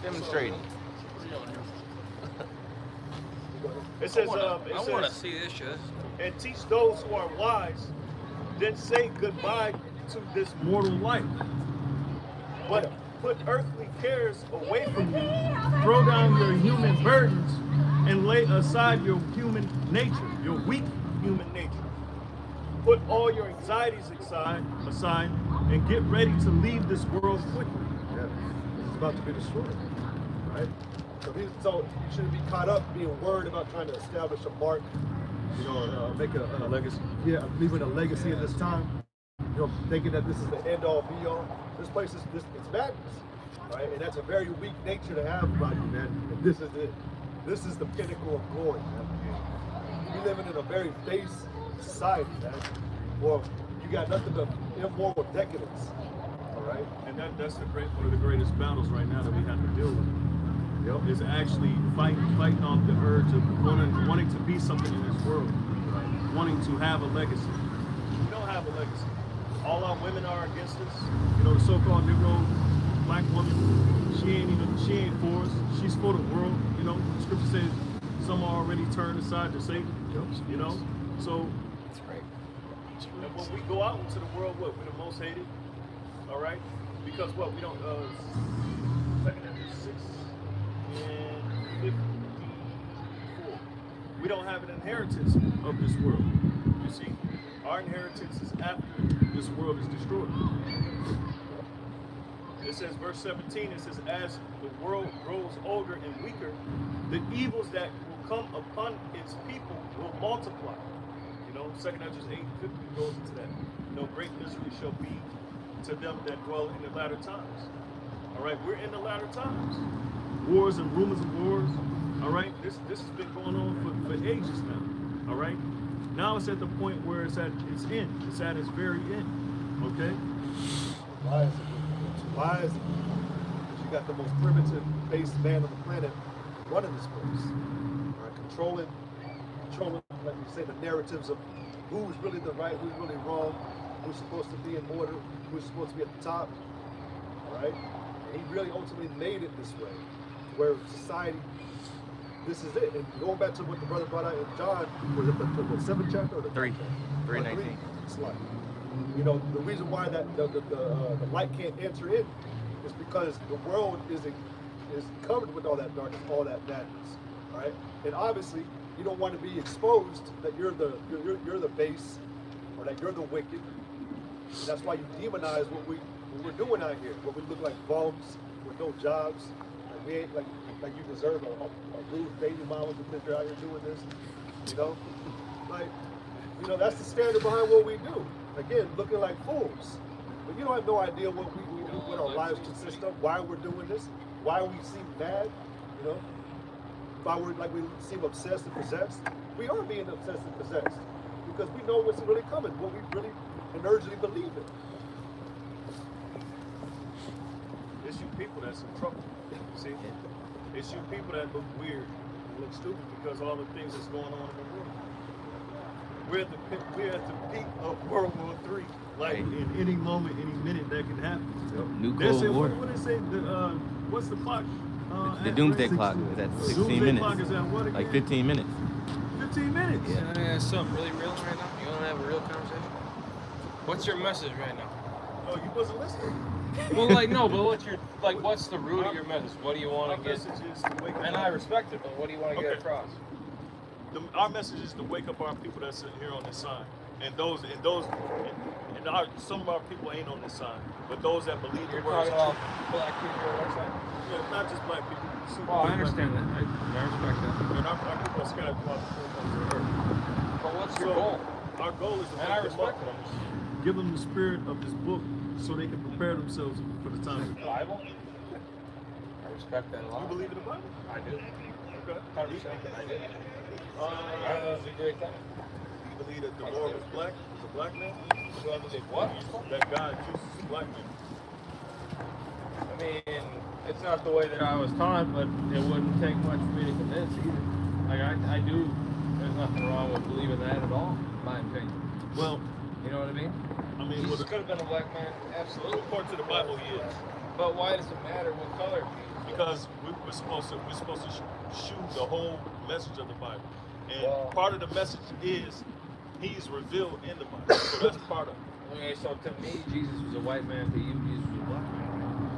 Demonstrating. It says, I want to see this shit. And teach those who are wise, then say goodbye to this mortal life. But put earthly cares away from you, throw down your human burdens, and lay aside your human nature, your weak human nature. Put all your anxieties aside, and get ready to leave this world quickly. Yeah, it's about to be destroyed, right? So you shouldn't be caught up being worried about trying to establish a mark, make a legacy. Yeah, leaving a legacy in this time. Thinking that this is the end all be all. This place it's madness, right? And that's a very weak nature to have about you, man. And this is it. This is the pinnacle of glory, man. We living in a very base society, man. Well, you got nothing but immoral decadence, all right? And that's one of the greatest battles right now that we have to deal with. Is actually fighting off the urge of wanting to be something in this world, wanting to have a legacy. We don't have a legacy. All our women are against us. The so-called Negro black woman, she ain't for us. She's for the world. The scripture says some are already turned aside to Satan. So that's right. And when we go out into the world, we're the most hated. All right, because we don't. 2nd Esdras 6 and 54. We don't have an inheritance of this world. You see, our inheritance is after this world is destroyed. It says, verse 17, it says, as the world grows older and weaker, the evils that will come upon its people will multiply. 2nd Esdras 8:50 goes into that. Great misery shall be to them that dwell in the latter times. All right, we're in the latter times. Wars and rumors of wars. All right, this has been going on for ages now. All right, now it's at the point where it's at its end. It's at its very end. Okay. Why is it? Why is it? Because you got the most primitive based man on the planet running this place. All right, controlling, like you say, the narratives of who's really the right, who's really wrong, who's supposed to be in order, who's supposed to be at the top. All right, and he really ultimately made it this way, where society. This is it. And going back to what the brother brought out in John, was it the 7th chapter or the 3, 3:19. It's like, you know, the reason why that the light can't enter in is because the world is covered with all that darkness, all that madness, right? And obviously, you don't want to be exposed that you're the base or that you're the wicked. And that's why you demonize what we're doing out here. What we look like bums with no jobs. Like we ain't like you deserve a rude baby mama because you're out here doing this. You know, like, you know, that's the standard behind what we do. Again, looking like fools. But you don't have no idea what we do, what our lives consist of, why we're doing this, why we seem mad, you know, why we seem obsessed and possessed. We are being obsessed and possessed because we know what's really coming, what we really and urgently believe in. It's you people that's in trouble. See? It's you people that look weird and look stupid because all the things that's going on in the world. We're at the peak of World War III. Like in any moment, any minute that can happen. New Cold War. What did they say? What's the clock? The doomsday clock is at 16 minutes. Clock is at what again? Like 15 minutes. 15 minutes? Yeah. Can I ask something really real right now? You want to have a real conversation? What's your message right now? Oh, you wasn't listening? Well, like, no, but what's the root of your message? What do you want to get? Message is to wake up. And I respect it, but what do you want to get across? Our message is to wake up our people that's sitting here on this side, and some of our people ain't on this side, but those that believe the words. You're talking about black people on our side? Yeah, not just black people. Well, I understand that. I respect that. And our people are scattered throughout the four corners of the earth. But what's your goal? Our goal is to And I respect it. give them the spirit of this book so they can prepare themselves for the time. The Bible? I respect that a lot. You believe in the Bible? I do. Okay. 100%. I do. I thought it was a great time. Do you believe that the Lord was black? Was a black man? Do I believe what? That God chooses a black man. I mean, it's not the way that I was taught, but it wouldn't take much for me to convince either. Like, I do, there's nothing wrong with believing that at all, in my opinion. Well, you know what I mean? I mean, Jesus could have been a black man, absolutely. According to the Bible, he is. But why does it matter what color he is? Because we're supposed to shoot the whole message of the Bible, and part of the message is he's revealed in the Bible. So that's part of it. Okay, so to me, Jesus was a white man. To you, Jesus was a black man.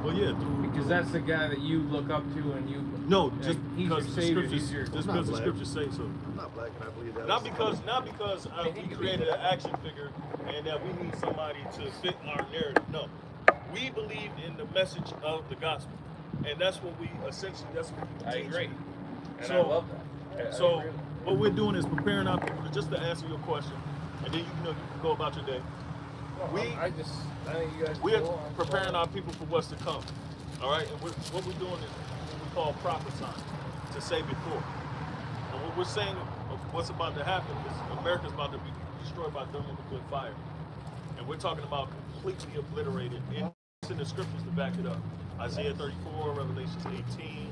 Well, yeah, because that's the guy that you look up to, and you. No, just he's because your the savior. scriptures, just because the scriptures say so. I'm not black and I believe that. Not because we created an action figure and that we need somebody to fit our narrative. No, we believe in the message of the gospel, and that's what we essentially. That's what we teach. I agree, and so, I love that. So what we're doing is preparing our people just to answer your question, and then you can go about your day. Well, I think you guys. We're preparing our people for what's to come. All right, and what we're doing is what we call prophesying, to say before. And what we're saying, what's about to happen is America's about to be destroyed by thermonuclear fire, and we're talking about completely obliterated. And it's in the scriptures to back it up. Isaiah 34, Revelations 18,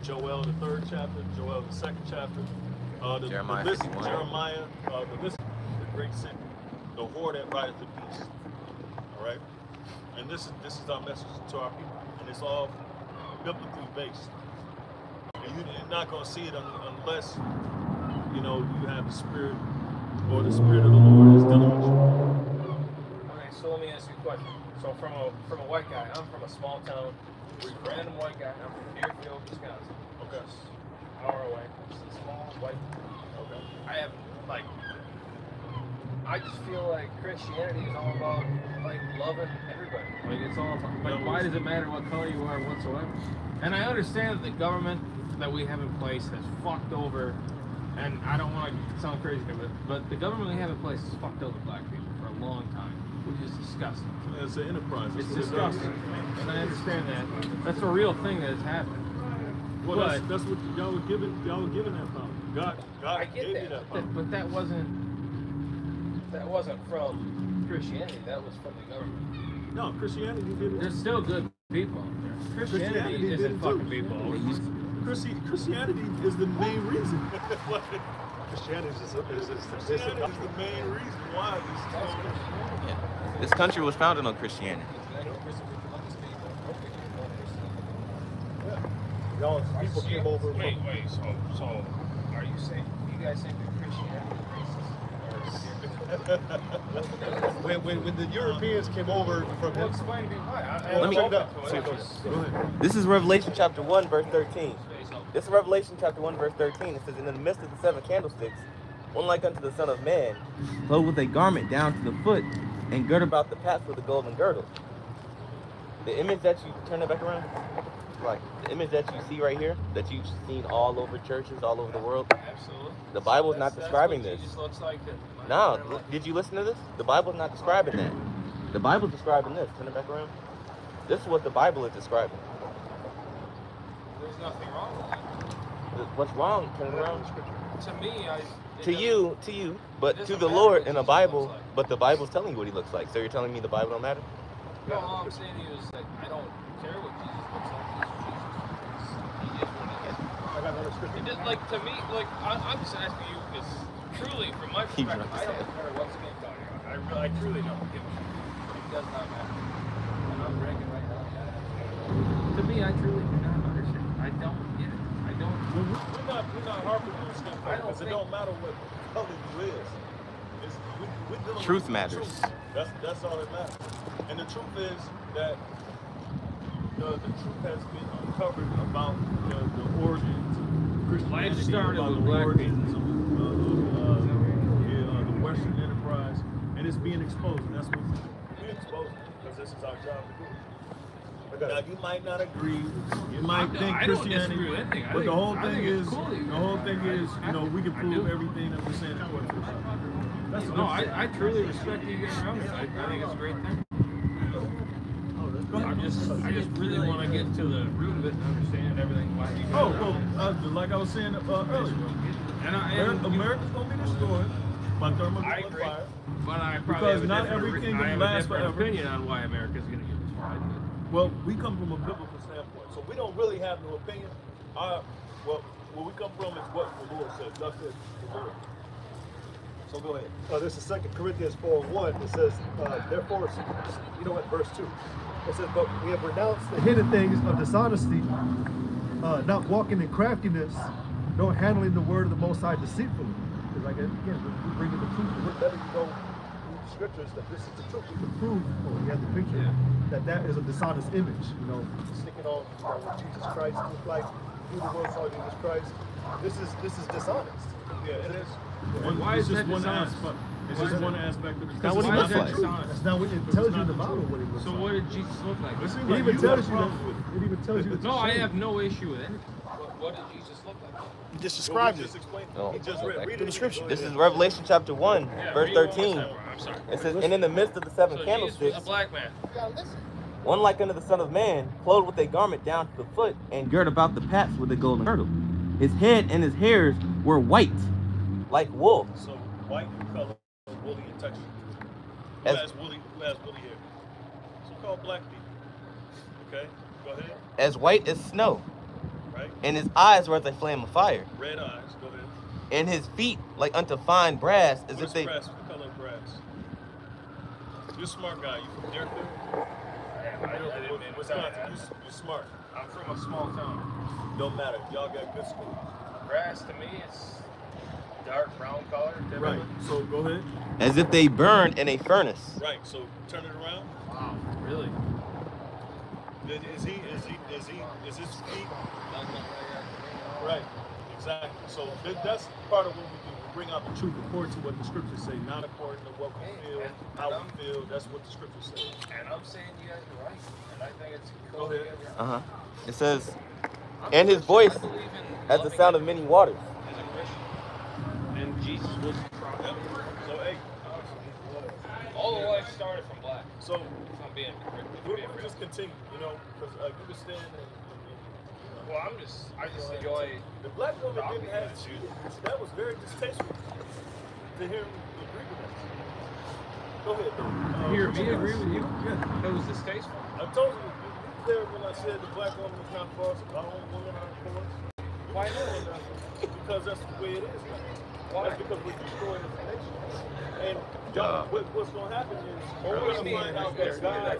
Joel the 3rd chapter, Joel the 2nd chapter, Jeremiah the list, 51. Jeremiah, the list, the great sin, the whore that rideth the beast. All right, and this is our message to our people, and it's all biblically based. And you're not going to see it unless you have the spirit, or the spirit of the Lord is dealing with you. Okay, so let me ask you a question. So from a white guy, I'm from a small town, random white guy. I'm from Deerfield, Wisconsin. Okay. An hour away. It's a small white. Okay. I just feel like Christianity is all about like loving everybody. Like it's all like why does it matter what color you are whatsoever? And I understand that the government that we have in place has fucked over and I don't want to sound crazy, but the government we have in place has fucked over black people for a long time, which is disgusting. It's an enterprise. It's disgusting, and I understand that. That's a real thing that has happened. Well, but that's what y'all were given. Y'all were given that power. God I get gave that, you that power. but that wasn't from Christianity. That was from the government. No, Christianity did it. There's still good people out there. Christianity isn't fucking people. Christianity is the main reason. Christianity is Christianity is the main reason why this is going on. Yeah. This country was founded on Christianity. Y'all people came over. Wait. So are you saying you guys think that Christianity is racist? When the Europeans came over from Well, him, explain to me why. Let me- check it out. Go ahead. This is Revelation chapter 1, verse 13. This is Revelation chapter 1, verse 13. It says, "And in the midst of the seven candlesticks, one like unto the Son of Man, clothed with a garment down to the foot, and girt about the paps with a golden girdle." The image that you turn it back around, like the image that you see right here, that you've seen all over churches, all over the world. Absolutely. The Bible is not describing That's what this. Jesus looks like. No, did you listen to this? The Bible's not describing that. The Bible's describing this. Turn it back around. This is what the Bible is describing. There's nothing wrong with that. What's wrong? Turn it around. To me, To you, but to the Lord in the Bible, but the Bible's telling you what he looks like. So you're telling me the Bible don't matter? No, all I'm saying to you is that I don't care what Jesus looks like. He is what he is. I got another scripture. It just, like, to me, like, I'm just asking you because truly, from my perspective, I don't care what skin color you're on. I truly don't give a shit. It does not matter. And I'm drinking right now. To me, I truly do not understand. I don't get it. I don't. We're not harping on skin color because it don't matter what color you is. We're dealing Truth with matters. Truth. That's all that matters. And the truth is that the truth has been uncovered about the origins of Christianity. Life started about with the black origins of the Western enterprise, and it's being exposed. And that's what we're exposing because this is our job to do. Now you might not agree. You might think I don't Christianity, disagree with anything. but the whole thing is, cool. we can prove everything that we're saying according to the Bible. That's No, I truly respect you getting around this. I think it's a great thing. I just really want to get to the root of it and understand everything. Why you like I was saying earlier, and America's gonna be destroyed by thermal I agree. fire. But I Because probably have a not different, every kingdom I have lasts a different forever. opinion on why America's going to get destroyed. Well, we come from a biblical standpoint, so we don't really have no opinion. Where we come from is what the Lord says. That's it. The Lord. So go ahead. This is 2 Corinthians 4:1. It says, therefore, you know what, verse 2. It says, but we have renounced the hidden things of dishonesty, not walking in craftiness, nor handling the word of the Most High deceitfully. Because again, we bring in the truth. We're letting you know through the scriptures that this is the truth. We can prove, we have the picture, that is a dishonest image. Sticking on what Jesus Christ looked like, who the world saw Jesus Christ. This is dishonest. Yeah, it is. Why is that one dishonest? aspect? It's just one aspect of the That's what he Why is looks that like. dishonest? That's not what it tells you in the Bible what he looks So like. what did Jesus look like? It seems It like even you got tells a you that. problem with it. It even tells you. It's No, a I shame. have no issue with anything. What did Jesus look like? He just described Well, we it. just explained it. No. He just read The description. This is Revelation chapter 1, verse read it one more 13. time, bro. I'm sorry. It says, "And in the midst of the seven So Jesus candlesticks, was a black man. one like unto the Son of Man, clothed with a garment down to the foot, and girt about the paps with a golden girdle. His head and his hairs were white, like wool." So white in color, woolly in texture. Who As- has woolly hair? So-called black people. Okay, go ahead. "As white as snow, Right. and his eyes were as a flame of fire, Red eyes. Go ahead. and his feet like unto fine brass, as What if is they..." grass? What the color of grass? You're a smart guy. You from Deerfield? Wisconsin. You're smart. I'm from a small town. Don't matter. Y'all got good school. Grass to me is dark brown color. Right. So go ahead. "As if they burned in a furnace." Right. So turn it around. Wow, really? Is his feet? Right. Exactly. So that's part of what we do. We bring out the truth according to what the scriptures say, not according to what we feel, how we feel. That's what the scriptures say. And I'm saying you guys are right. And I think it's Go cool. ahead. It says, "And his voice as the sound of many waters." And Jesus was Yep. So hey, all the life started from black. so If I'm being we'll just continue, you know, because you can stand and well, I just enjoy. the black woman didn't have Jesus. That was very distasteful to hear him agree with us. Go ahead, though. Hear me agree with you? Yeah. It was distasteful. I told you, you there when I said the black woman was not for us, our own women are for us. Why not? Because that's the way it is. Why? That's because we're destroying this nation. And God, what's going to happen is we're going to find out that God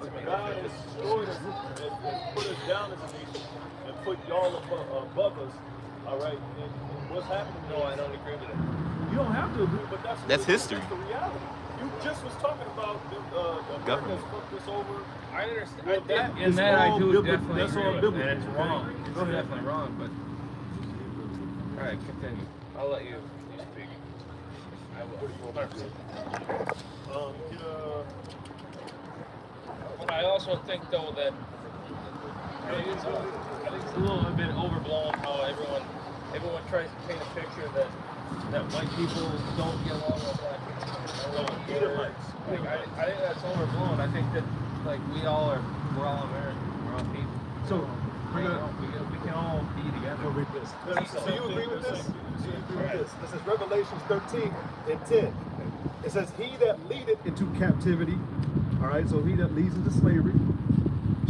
has destroyed us and put us down as a nation and put y'all above us. All right? And what's happening? No, I don't agree with it. You don't have to agree, but That's history. That's the reality. You just was talking about the Government. fucked us over. I understand. Well, that In is that I all do biblical. definitely That's agree all with, biblical. and it's wrong. It's Go ahead. definitely wrong, but all right, continue. I'll let you speak. I will. 100%. But I also think though that I think it's a little bit overblown how everyone tries to paint a picture that white people don't get along with black people. Like, I think that's overblown. I think that like we're all American. We're all people. So, we can all be together. read this. So you agree with this? Do you agree with this? This is Revelations 13 and 10. It says, he that leadeth into captivity, all right, so he that leads into slavery,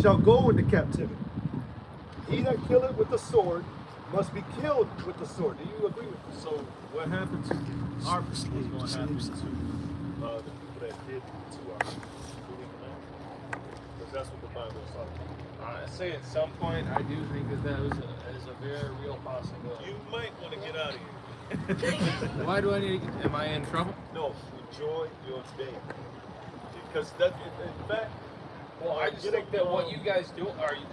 shall go into captivity. He that killeth with the sword must be killed with the sword. Do you agree with this? So what happened to our people is going to happen to the people that did to our people. Because that's what the Bible is talking about. I say at some point, I do think that is a very real possibility. You might want to get out of here. Why do I need? Am I in trouble? No, enjoy your day. Because that, in fact, Well, I just think that what you guys are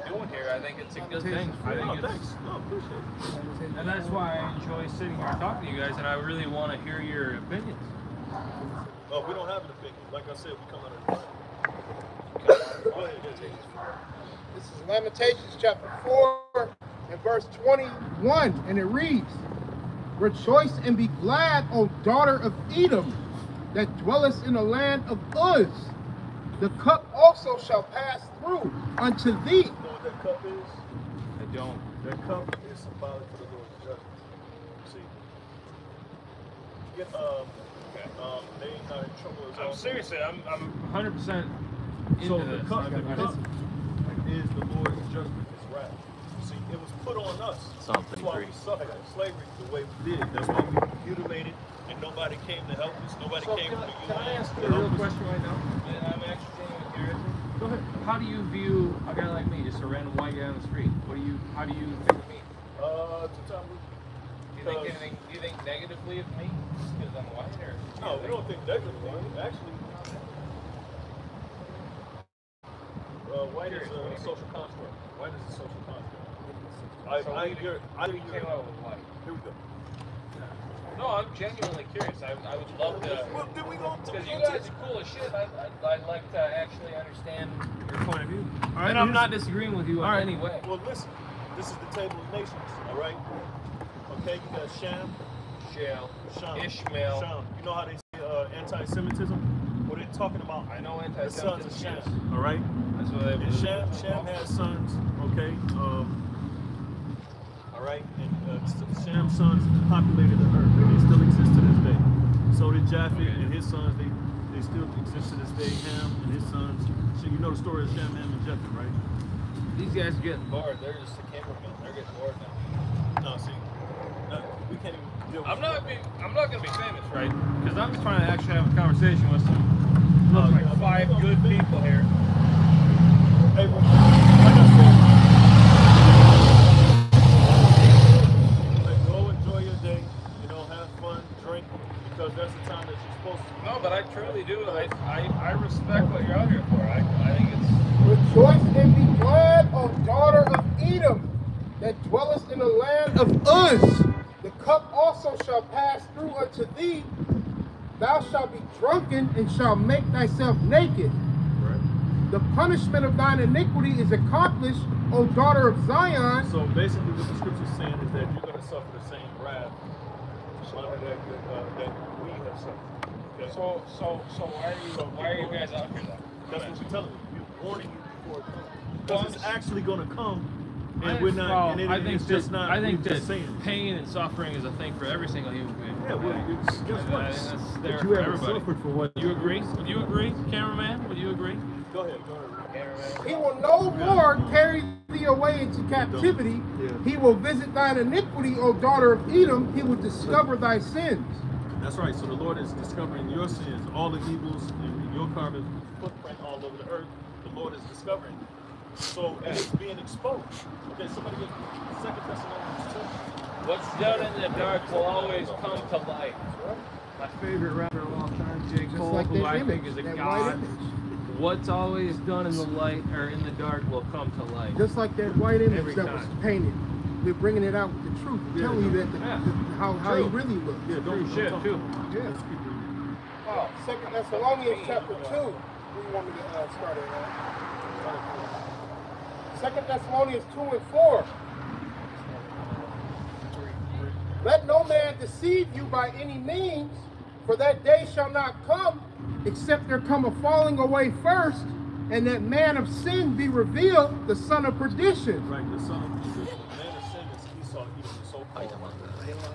doing here, I think it's a good thing. I think it's, thanks. No, appreciate it. and that's why I enjoy sitting here and talking to you guys, and I really want to hear your opinions. Oh, we don't have an opinion. Like I said, we come out of the Go ahead. This is Lamentations chapter 4 and verse 21, and it reads, Rejoice and be glad, O daughter of Edom, that dwellest in the land of Uz. The cup also shall pass through unto thee. You know what that cup is? I don't. That cup is symbolic for the Lord's judgment. See? Get, they ain't not in trouble as I'm well. seriously, I'm 100% into So this. the cup is the Lord's judgment, his wrath. See, it was put on us. Psalm That's why 33. we suffered slavery the way we did. That's why we were mutilated and nobody came to help us. Nobody So came can to I ask to you a real help us. question right now? And I'm actually curious. Go ahead. How do you view a guy like me, just a random white guy on the street? How do you think of me? Do you think negatively of me because I'm white, or? No, we don't think negatively. Actually, white is a social construct. White is a social construct. Here we go. No, I'm genuinely curious. I would love to. Well, then we gonna Because you guys are cool as shit. I'd like to actually understand your point of view. All right, And I'm not disagreeing with you in any way. Well, listen. This is the table of nations. All right. Okay, you got Shem, Ishmael. Shem. You know how they say anti-Semitism? What they're talking about? I know The sons of anti-Semitism. Shem. All right. That's what they And Shem has sons. Okay. All right. And Sham's sons populated the earth. They still exist to this day. So did Japheth and his sons. They still exist to this day. Ham and his sons. So you know the story of Shem, Ham, and Japheth, right? These guys are getting bored. They're just a cameraman. They're getting bored now. No, see, we can't even deal with I'm not gonna be famous, right? Because I'm trying to actually have a conversation with some like 5 good people here. Hey, like I said, go enjoy your day. You know, have fun, drink, because that's the time that you're supposed to. No, but I truly do. I respect what you're out here for. I think it's. Rejoice and be glad, O daughter of Edom, that dwellest in the land of Uz. The cup also shall pass through unto thee. Thou shalt be drunken and shalt make thyself naked. Right. The punishment of thine iniquity is accomplished, O daughter of Zion. So basically, what the scripture is saying is that you're going to suffer the same wrath under that we have suffered. Okay? So why are you guys out here though? That's what we're telling you. We're warning you before it comes. Because it's actually going to come, and we're not. Well, and it, I think it's just not. I think we're that just saying. pain and suffering is a thing for every single human being. Yeah, well, it's guess what? That's But there you for haven't everybody. suffered for what. You agree? Would you agree, cameraman? Would you agree? Go ahead. He will no more carry thee away into captivity. Yeah. He will visit thine iniquity, O daughter of Edom. He will discover thy sins. That's right. So the Lord is discovering your sins, all the evils in your carbon footprint all over the earth. The Lord is discovering. So and it's being exposed. Okay, somebody get 2 Thessalonians 2. What's done in the dark will always come to light. My favorite rapper of all time, J. Cole, like who that I image, think is a that white god. image. What's always done in the light or in the dark will come to light. Just like that white image Every that time. was painted. We're bringing it out with the truth. We're telling you that how he really looks. Yeah, True shit, too. Yeah. Let's keep reading. Wow. 2 Thessalonians chapter 2. Who you want me to start at? 2 Thessalonians 2 and 4. Let no man deceive you by any means, for that day shall not come, except there come a falling away first, and that man of sin be revealed, the son of perdition. Right, the son of the man of sin is Esau, Edom,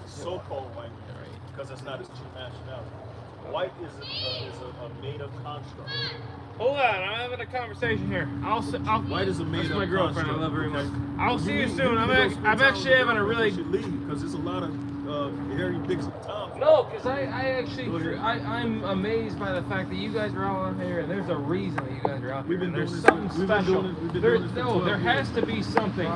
so-called white man, because it's not his true nationality. White is a made-up construct. Hold on, I'm having a conversation here. White is a made-up That's my girlfriend. I love her very much. okay? I'll see you need- soon. need to go spend I'm time actually with having a your really. girlfriend. You should leave because there's a lot of hairy dicks and toms. No, because I actually, I'm amazed by the fact that you guys are all out here, and there's a reason that you guys are out We've here. been And there's doing this something for- we've been special. doing this- we've been There, doing this for no, there 12 has years. to be something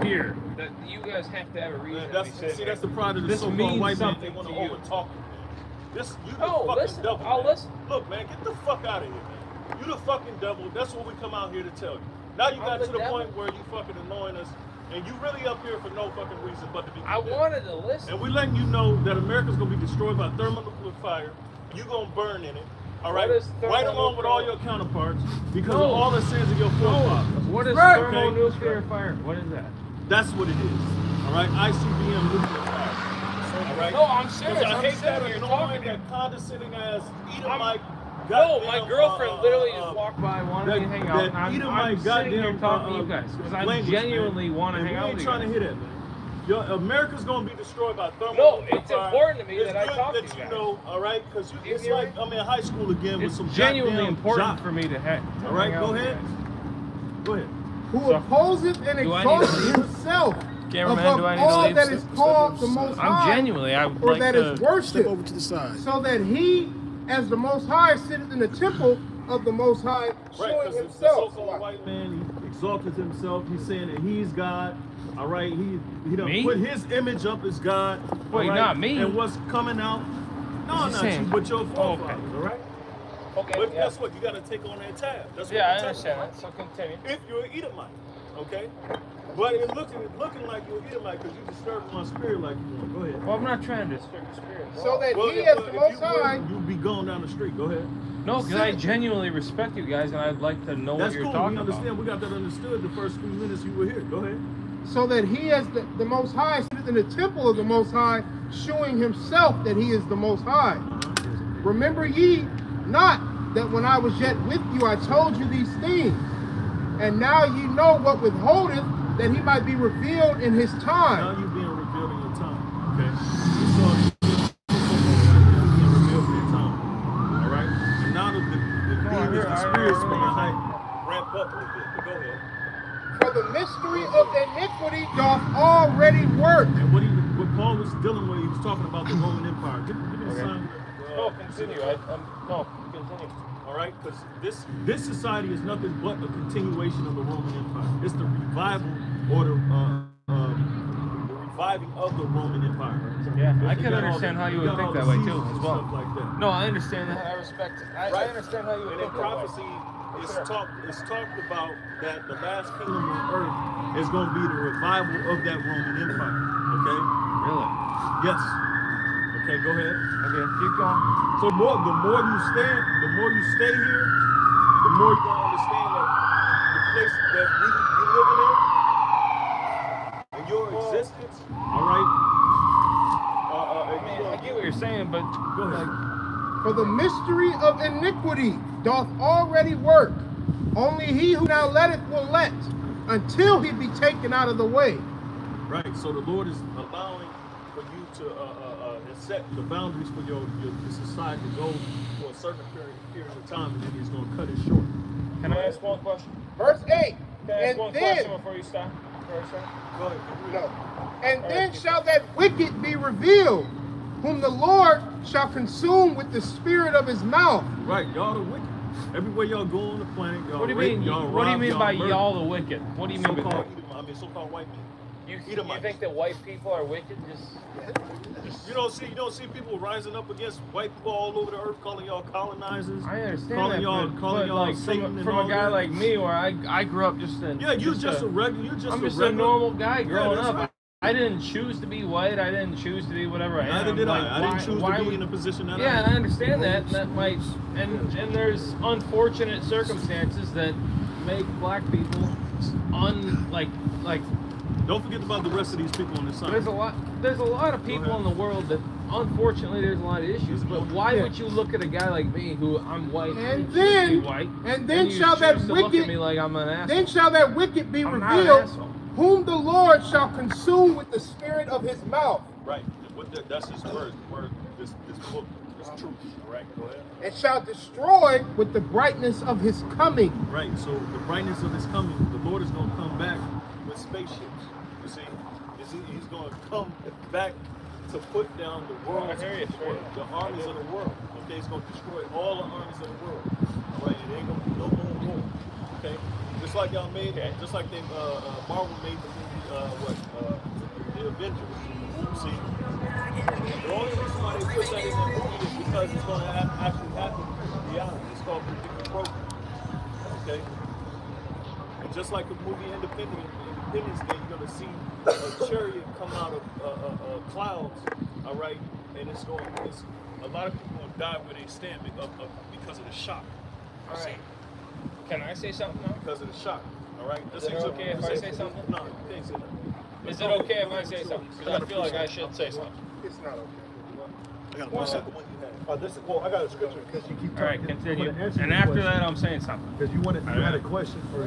here that you guys have to have a reason. Man, to that's, be sitting see, that's the here. pride of the This so-called means white man. They something want to to you. overtalk you, man. This, you the No, fucking listen. devil, I'll man. listen. Look, man, get the fuck out of here, man. You the fucking devil. That's what we come out here to tell you. Now you got the to the devil? point where you fucking annoying us, and you really up here for no fucking reason but to be I condemned. wanted to listen. And we letting you know that America's gonna be destroyed by thermonuclear fire. You gonna burn in it. All right, What is right along with all thermonuclear- your counterparts because No. of all the sins of your forefathers. What is Right. thermonuclear fire? What is that? That's what it is. All right, ICBM nuclear fire. All right. No, I'm serious. 'Cause I I'm hate serious. that You're annoying, talking. that condescending ass Edomite. No, my goddamn, girlfriend literally just walked by, wanted me to hang out. that And I'm Edomite sitting here goddamn, talking to you guys because I language, genuinely man. want to And hang out we ain't with you trying guys. to hit it, man. America's gonna be destroyed by thermal. No, it's fire. important to me It's that I good talk to that you you guys. know, all right? Because You it's hear like me? I'm in high school again with It's some genuinely goddamn important jock. for me to hang All right, out go with you ahead. guys. Go ahead. Who So, opposeth and do I need to exalteth leave? himself Cameraman, above do I need to all leave? that is called the Most I'm High, genuinely, I would or like that to. is Step worshipped, over to the side. so that he, as the Most High, sitteth in the temple of the Most High, Right, showing because the himself. so-called white man, he exalted himself. He's saying that he's God. All right, he done Me? put his image up as God. Wait, all right? not me. And what's coming out? No, Is he not saying- you, but your Oh, forefathers. okay. All right. Okay, But yeah. guess what? You got to take on that tab. That's what Yeah, I we're telling understand you. that. So continue. If you're an Edomite, okay. But it's looking like you're an Edomite because you disturbed my spirit like you want. Go ahead. Well, I'm not trying to disturb your spirit. So that Well, he, if, as if the you Most High, would, you'd be going down the street. Go ahead. No, because I genuinely respect you guys, and I'd like to know That's what you're cool. talking We understand. about. We got that understood the first few minutes you were here. Go ahead. so that he, as the Most High, sitteth in the temple of the Most High, showing himself that he is the Most High. Remember ye not that when I was yet with you, I told you these things, and now ye know what withholdeth, that he might be revealed in his Now time. you being revealed in your time. Okay. You saw being revealed in your time. All right. And now the demons and spirits going to ramp up a little bit. But go ahead. For the mystery of iniquity doth already work. And what Paul was dealing with, he was talking about the Roman Empire. Give me the sign. No, continue. No, continue. All right, because this society is nothing but a continuation of the Roman Empire. It's the revival or the reviving of the Roman Empire. Yeah, I You can got all understand the- how you got would think all that the way too, seasons as and well. Stuff like that. No, I understand that. I respect it. I understand how you would And in think that way. prophecy, it's talked about that the last kingdom on earth is going to be the revival of that Roman Empire. Okay? Really? Yes. Okay, go ahead. Okay, keep going. So the more you stay here, the more you're gonna understand that the place that you living in and your existence, all right. I For the mystery of iniquity doth already work. Only he who now letteth will let, until he be taken out of the way. Right. So the Lord is allowing for you to set the boundaries for your society to go for a certain period of time, and then he's going to cut it short. Can I ask one question? Verse 8. Can I ask And one then, question before you stop? Go ahead. no. And then shall that wicked be revealed, whom the Lord shall consume with the spirit of his mouth. Right. Y'all the wicked. Everywhere y'all go on the planet, y'all What do you rape, mean? y'all What do you rob, mean y'all by murder. y'all the wicked? What do you mean by that? So-called white men. You Edomites. think that white people are wicked? You don't see people rising up against white people all over the earth, calling y'all colonizers. I understand calling that, calling y'all like Satan and from all a guy that. like me, where I grew up just in. Yeah, you're just a regular. I'm just a normal guy growing that's up. right. I didn't choose to be white. I didn't choose to be whatever I am. Neither did Like, I. I didn't choose to be in a position that I Yeah, am. and I understand that. And that might, and there's unfortunate circumstances that make black people like. Don't forget about the rest of these people on the side. There's a lot of people in the world that unfortunately there's a lot of issues. But why would you look at a guy like me who I'm white And you then- choose to be white, and then you shall that choose to look wicked- at me like I'm an asshole? Then shall that wicked be I'm not an revealed, asshole. whom the Lord shall consume with the spirit of his mouth, Right. That's his word. This book, this truth. Right. Go ahead. and shall destroy with the brightness of his coming. Right. So the brightness of his coming, the Lord is going to come back with spaceships. You see, he's going to come back to put down the world, the armies of the world. Okay, he's going to destroy all the armies of the world. Right. It ain't going to be no more war. Okay. Just like y'all made, just like they Marvel made the movie, the Avengers. See, the only reason why they put that in that movie is because it's going to actually happen in reality. It's called predictive programming. Okay. And just like the movie Independence Day, you're going to see a chariot come out of clouds. All right, and it's a lot of people will die where they stand because of the shock. All right. Can I say something now? Because of the shock. All right. Is it okay if I say something? No, you can't say that. Is it okay if I say something? Because I feel like I should say something. It's not okay. I got One one second, what you had. Well, I got a scripture because you keep talking. All right, continue. And after that, I'm saying something. Because you had a question for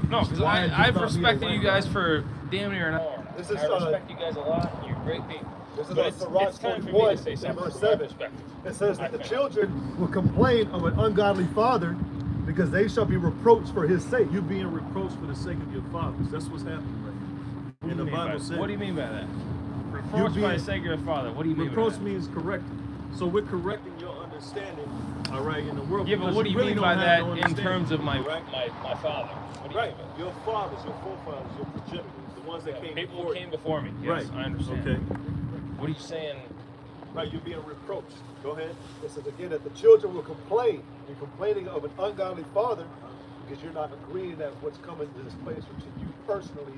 No, because I've respected you guys for damn near an hour. This is, I respect you guys a lot. You're great people. This is But Sirach time for me 41, to say something. verse I 7. respect it. It says that I the think. children will complain of an ungodly father because they shall be reproached for his sake. You being reproached for the sake of your fathers. That's what's happening right now. And the Bible says. What do you mean by that? Reproach by the sake of your father. What do you mean by Reproach that? means correcting. So we're correcting your understanding, all right, in the world. Yeah, but because what do you really mean by don't that have no in understanding, terms of my right? my father? What do you Right, mean by that? your fathers, your forefathers, your progenitors, the ones that came People before who came before me. Yes, Right. I understand. Okay. What are you saying? Right, you're being reproached. Go ahead. It says again that the children will complain. You're complaining of an ungodly father because you're not agreeing that what's coming to this place, which to you personally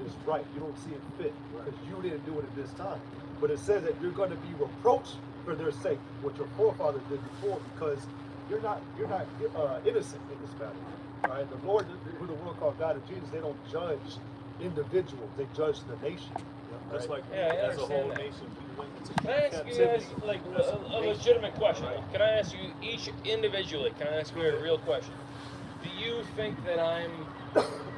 is right. You don't see it fit because you didn't do it at this time. But it says that you're going to be reproached for their sake, what your forefathers did before, because you're not innocent in this matter. All right, the Lord, who the world called God and Jesus, they don't judge individuals; they judge the nation. That's Right? like Yeah, I as a understand whole that. nation, we went into Can I ask you guys like a legitimate question? Can I ask you each individually? Can I ask you a real question? Do you think that I'm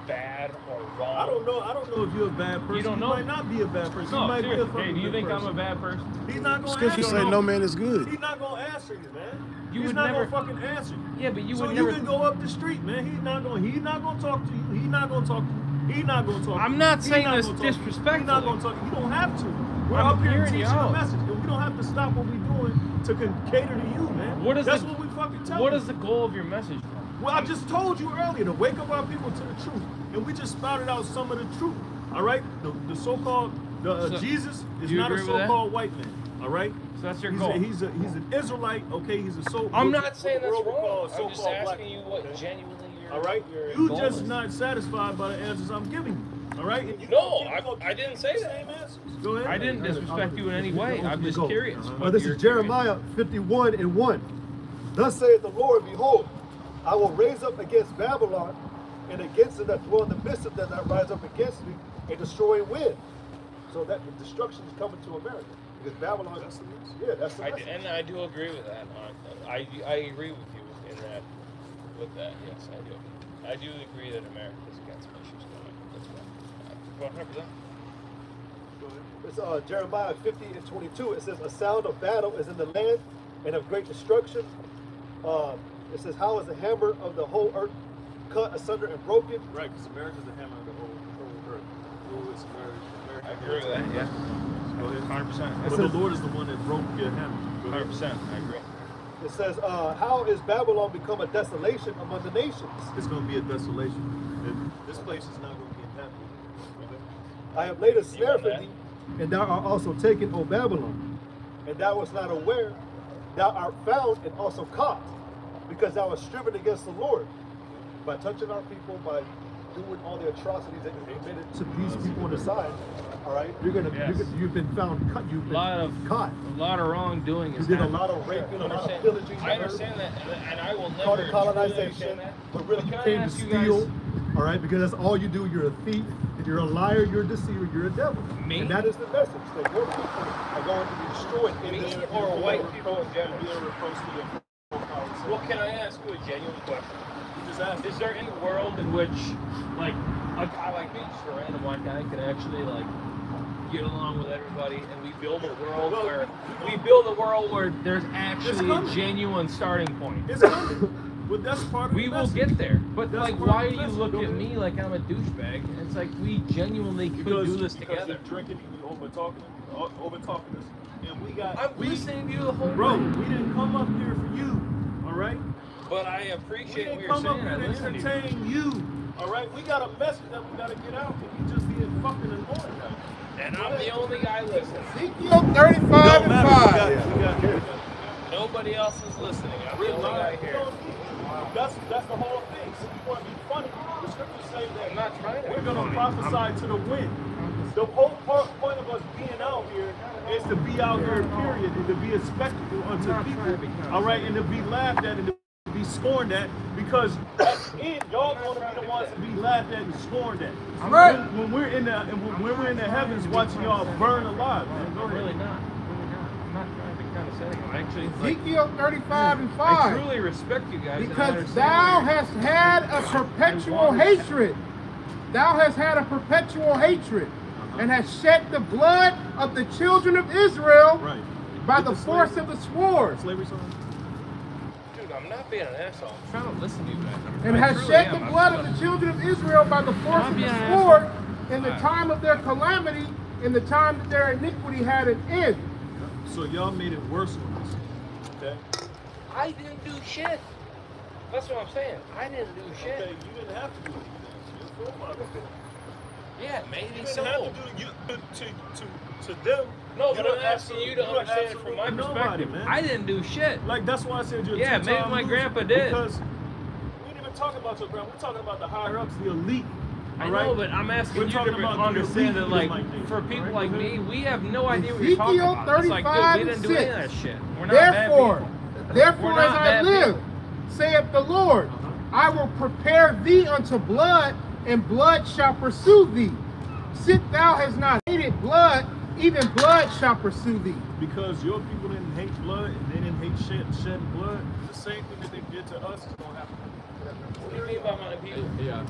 bad or wrong? I don't know if you're a bad person. You don't know? might not be a bad person. No, you might be a seriously. fucking Hey, do you good think person. I'm a bad person? He's not going to Scripture answer say you. no man is good. He's not going to answer you, man. You He's would not never- going to fucking answer you. Yeah, but you so would you never. can go up the street, man. He's not going to talk to you. He's not going to talk to you. He's not going to talk to you. I'm not He's saying not this gonna talk to you. disrespectfully. He's not going to talk to you. You don't have to. We're I'm up here hearing teaching you the out. message. And we don't have to stop what we're doing to cater to you, man. What is That's the- what we fucking tell What you. is the goal of your message? Well, I just told you earlier to wake up our people to the truth, and we just spouted out some of the truth. All right, the so-called So, Jesus is do you not a agree with that? so-called white man. All right, So that's your he's goal. he's an Israelite. Okay, he's a I'm what not saying the that's world would call wrong. a I'm just so-called black asking you man, what okay? genuinely your All right, your you goal just is. not satisfied by the answers I'm giving you. All right, and you No, gonna keep I didn't say the that. same answers. Go ahead. I didn't disrespect you in any way. I'm just curious. Well, this You're is Jeremiah 51:1. Thus saith the Lord, behold, I will raise up against Babylon and against them that dwell in the midst of them that rise up against me a destroying wind. So that the destruction is coming to America. Because Babylon, that's the message. And I do agree with that. I agree with you in that. With that, yes, I do. I do agree that America's got some issues going. That's right. 100%. It's Jeremiah 50 and 22. It says, a sound of battle is in the land and of great destruction. It says, how is the hammer of the whole earth cut asunder and broken? Right, because America's the hammer of the whole earth. America. I agree with that, yeah. Go ahead. 100%. But the Lord is the one that broke your hammer. 100%. I agree. It says, how is Babylon become a desolation among the nations? It's going to be a desolation. This place is not going to be inhabited. I have laid a snare for thee, and thou art also taken, O Babylon. And thou wast not aware, thou art found and also caught, because thou hast striven against the Lord, by touching our people, by doing all the atrocities that you committed to these people on the side. All right, you've been found cut. You've been caught. A lot of wrongdoing is You did a lot of raping, a lot of pillaging. I understand that, and I will never. Called it colonization, but really you came to steal. All right, because that's all you do. You're a thief, and you're a liar. You're a deceiver. You're a devil. Me? And that is the message that your people are going to be destroyed. Me or white people in general. Well, can I ask you a genuine question? Just ask. Is there any world in which, like, a guy like me, just a random white guy, can actually, like, get along with everybody, and we build a world where there's actually a genuine starting point? It's coming. But that's part of we the will message. get there. But That's like, part why of do the you message. look at me like I'm a douchebag? And it's like we genuinely could do this together. You're drinking, you over talking us, and we got. I'm listening to you the whole Bro, way. we didn't come up here for you, all right? But I We appreciate what didn't you're come up saying. here I to listen to you. entertain you, all right? We got a message that we got to get out, and you just being fucking annoying now. And I'm the only guy listening. Ezekiel 35 and 5. Nobody else is listening. I'm the only guy here. That's the whole thing. So you want to be funny. The scriptures say that I'm not trying to we're be going to funny. prophesy to the wind. The whole point of us being out here is to be out here, period, and to be a spectacle unto people, all right, and to be laughed at and to be scorned at, because at the end, y'all going to be the ones to be laughed at and scorned at. Right. When we're in the heavens watching y'all burn alive, man. Go ahead. Really not. I'm not trying to be condescending. I'm actually Ezekiel 35 and 5. I truly respect you guys. and I Because understand thou where hast had a perpetual hatred. Thou hast had a perpetual hatred, and hast shed the blood of the children of Israel Right. by the force of the sword, Slavery song? Dude, I'm not being an asshole. I'm trying to listen to you, man. and I hast truly shed am. the blood of the children of Israel by the force of being the an sword asshole. in the time of their calamity, in the time that their iniquity had an end. So y'all made it worse on us, okay? I didn't do shit. That's what I'm saying. I didn't do shit. Okay, you didn't have to do anything. You're a fool. Yeah, maybe You so. didn't have to do to them. No, but you're I'm asking you to understand it from my absolutely perspective. nobody, man. I didn't do shit. Like, that's why I said you're a Yeah, two-time maybe my loser, grandpa did. Because we ain't even talking about your grandpa. We're talking about the higher ups, the elite. I all know, right? but I'm asking We're you talking to about the understand that, elite, like, like this, for people right? like me, we have no idea what you're talking Ezekiel about. It's like, dude, 35 we didn't do any of that shit. We're not Therefore, bad people. therefore, We're as not I bad live, people. saith the Lord, I will prepare thee unto blood, and blood shall pursue thee. Since thou hast not hated blood, even blood shall pursue thee. Because your people didn't hate blood and they didn't hate shedding blood. The same thing that they did to us is going to happen. What do you mean by my people? Yeah.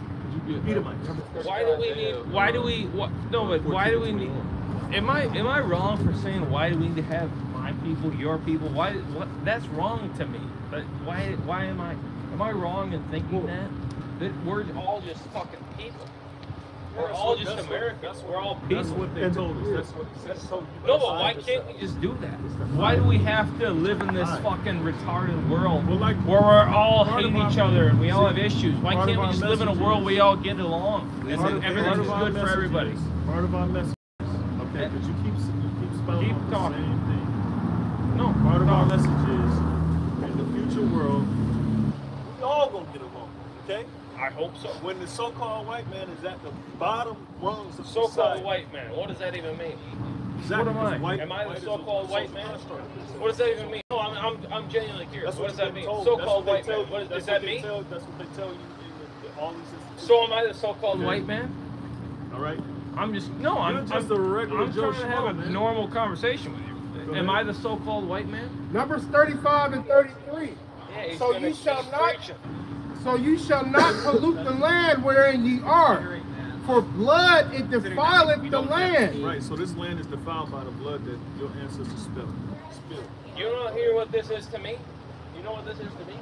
Edomites. Why do we need? Why do we? What? No, but why do we need? Am I wrong for saying why do we need to have my people, your people? Why? What? That's wrong to me. But why? Why am I? Am I wrong in thinking that we're all just fucking people? We're all just Americans. We're all people. That's what they told us. That's so. No, but why can't we just do that? Why do we have to live in this fucking retarded world Well, like, where we're all part of hating our- each other and we all have issues? Why part of can't we our just live in a message world is- where we all get along and Part of everything's our good for message everybody? is- Part of our message. Okay, but you keep spelling Keep out the talking. same thing. No, Part of our message is in the future world, we all gonna get along. Okay. I hope so. When the so-called white man is at the bottom rungs of So-called society, white man. What does that even mean? exactly, What am I? white- Am I white the is so-called a white social man? construct. What does that even mean? No, I'm genuinely curious. That's What does that you've been mean? told. So-called That's white what they man. tell What you. does That's that mean? That's what they tell you in all these institutions. So am I the so-called Okay. white man? All right. I'm just no. I'm You're just a regular I'm Joe trying to have Schmo, a man. normal conversation with you. ahead. I the so-called white man? Numbers 35 and 33. Yeah, he's So gonna you shall keep not preaching. So you shall not pollute the land wherein ye are, for blood it defileth the land. Right, so this land is defiled by the blood that your ancestors spilled. You don't hear what this is to me? You know what this is to me?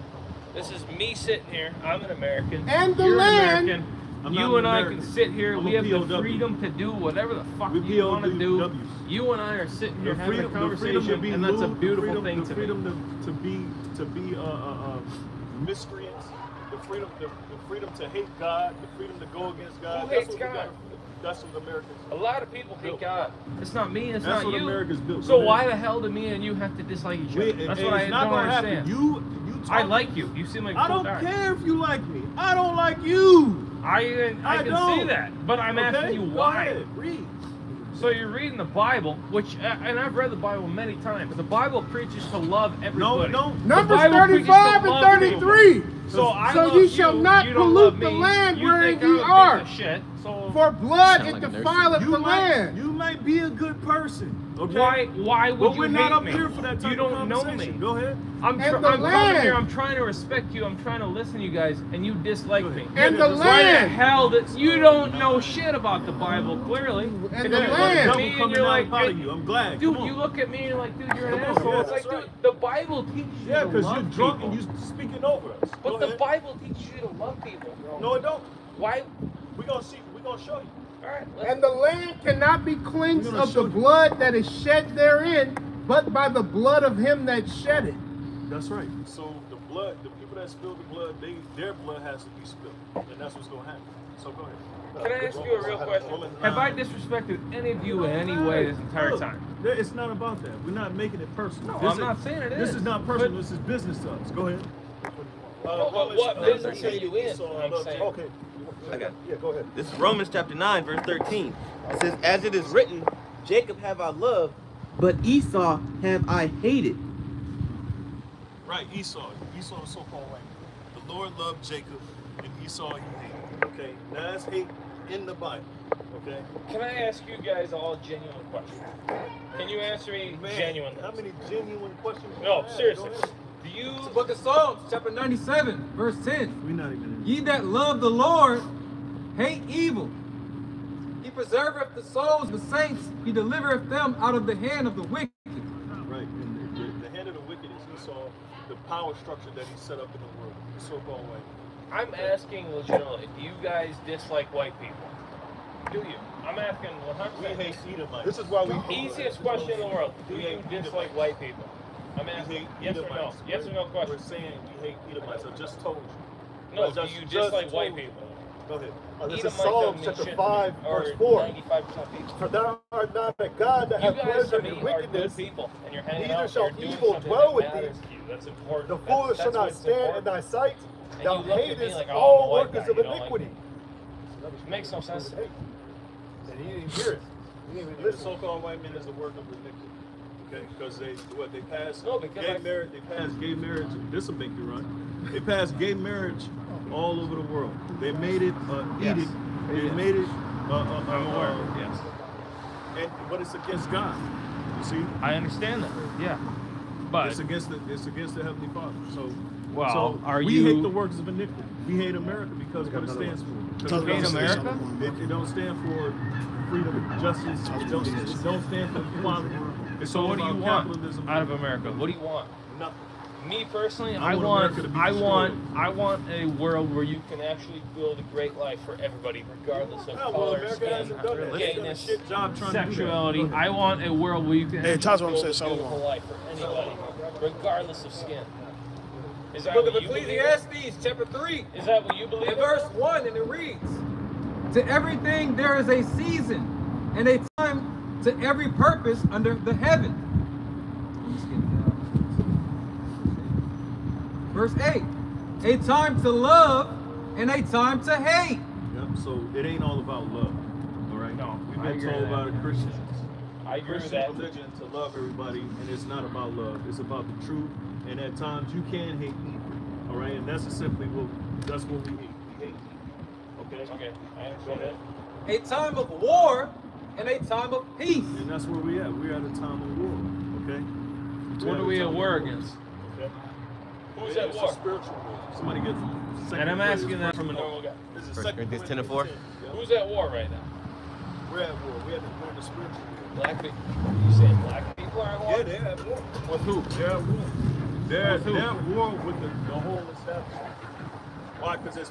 This is me sitting here. I'm an American. And the You're land- an American. I'm You not and an I American. can sit here. I'm We a have the POW. freedom to do whatever the fuck We you want to do. POWs. You and I are sitting here The having a freedom to conversation, be and that's a moved, beautiful the thing freedom, to me. the freedom to be miscreants, the freedom to hate God, the freedom to go against God. Who That's hates what we God? got. That's what Americans. A lot of people hate God. It's not me. It's That's not what you. America's built. So Go why ahead. the hell do me and you have to dislike each We- other? That's and what I it's not don't gonna understand. happen. You I talk- like you. You seem like a I cool don't guy. care if you like me. I don't like you. I can don't. see that, but I'm Okay? asking you Go why. ahead, read. So you're reading the Bible, which, and I've read the Bible many times. The Bible preaches to love No, everybody. it don't. Numbers Bible preaches 35 to and love 33. So I So love ye shall not you don't pollute love the me. land You wherein think ye I'm a piece are. of shit. So For blood Sound it like a defileth the land. You might be a good person. Okay. why would But you we're hate not up me? here for that type You of don't know conversation. me. Go ahead. I'm And the coming land. here. I'm trying to respect you. I'm trying to listen to you guys, and you dislike me. And the Why the land. hell that you don't know shit about the Bible? Clearly. And If the you look land. at Devil me and coming you're out like, about hey, you. I'm glad. dude, Come on. you look at me and you're like, dude, you're an Come on, asshole. yeah, It's like, that's dude, right. the Bible teaches you Yeah, to because love you're drunk people. and you speaking over us. But Go the ahead. Bible teaches you to love people, bro. No, it don't. Why? We're gonna see. We're gonna show you. All right. And the land cannot be cleansed We're gonna of the show you. blood that is shed therein, but by the blood of him that shed it. That's right. So the blood, the people that spill the blood, their blood has to be spilled, and that's what's gonna happen. So go ahead. Can I ask you a real question? Romans Have I 9. disrespected any of you in any way this entire Look, time? It's not about that. We're not making it personal. No, I'm not saying it This is. is not personal. But- This is business to us. Go ahead. No, but what business are you in? I'm saying. Okay. I got it. Yeah, go ahead. This is Romans chapter 9, verse 13. It says, as it is written, Jacob have I loved, but Esau have I hated. Right, Esau. Esau is so-called white man. The Lord loved Jacob, and Esau he hated. Okay, now that's hate in the Bible. Okay. Can I ask you guys all genuine questions? Can you answer me genuinely? How many genuine questions? you No, have? seriously. Go ahead. Do you? Book of Psalms, chapter 97, verse 10. We're not even in. Ye that love the Lord hate evil. He preserveth the souls of the saints. He delivereth them out of the hand of the wicked. Right, and the hand of the wicked is Esau, the power structure that he set up in the world. The so-called white man. I'm asking legitimately. Do you guys dislike white people? Do you? I'm asking 100%. We hate Edomites. This is why we Easiest question in the world. Do you dislike white people? I'm We asking. hate Yes or no? Edomites. Yes or no We're question. saying we hate Edomites. I just told you. No. I Do just- you just dislike white told you. people? Go ahead. this is Edomites Psalm don't mean chapter shit to 5, me, or verse 4. 95% people. For thou art not a God that You hath guys pleasure to me in are good wickedness. people, and you're hanging neither out. shall You're doing evil something dwell that with thee. matters to you. That's important. The foolish shall That's not what's stand in important. thy sight. And Thou you look at me hatest like, oh, I'm a all white workers guy, of you don't like iniquity. me. Makes no sense to me. And he didn't hear it. He didn't even The listen. so-called white man is the work of iniquity. Okay, because they passed No, because gay I- marriage. They passed gay marriage. This will make you run. They passed gay marriage all over the world. They made it Yes. edict. They made it. I'm aware. Yes. But it's against God. You see, I understand that. Yeah. But it's against the Heavenly Father. So, Well, so are we you- hate the works of iniquity. We hate America because of what it stands for. Talk hate about America? It don't stand for freedom, justice. It don't stand for equality. It's so all what do you about want capitalism. out of America? What do you want? Nothing. Me personally, I want America to be I want destroyed. a world where you can actually build a great life for everybody, regardless of Yeah, well, color, America skin, hasn't done that. They've done a gayness, shit job trying to do that. sexuality. Go ahead. I want a world where you can Hey, actually Todd's what I'm build a saying, beautiful Shalom. life for anybody, regardless of skin. Is that Book what of you believe? Ecclesiastes, chapter 3, Is that what you believe? in verse 1, and it reads, to everything there is a season, and a time to every purpose under the heaven. Verse 8, a time to love and a time to hate. Yep. So it ain't all about love. All right. No, We've I been agree told with by that. the Christians. I agree with Christian that. religion to love everybody, and it's not about love. It's about the truth. And at times you can hate evil. All right. And that's simply that's what we hate. We hate evil. Okay. Okay, I understand that. A time of war and a time of peace. And that's where we at. We're at a time of war. Okay. What are we at war against? Okay. Who's at war? Spiritual war. Somebody gets. And I'm asking that from a normal guy. This is 1 Second Corinthians 10 and 4. Who's at war right now? We're at war. We're in the spiritual war. Black people. You saying black people are at war? Yeah, they're at war. With who? They're at war. They're With who? at war with the whole establishment. Why? Because it's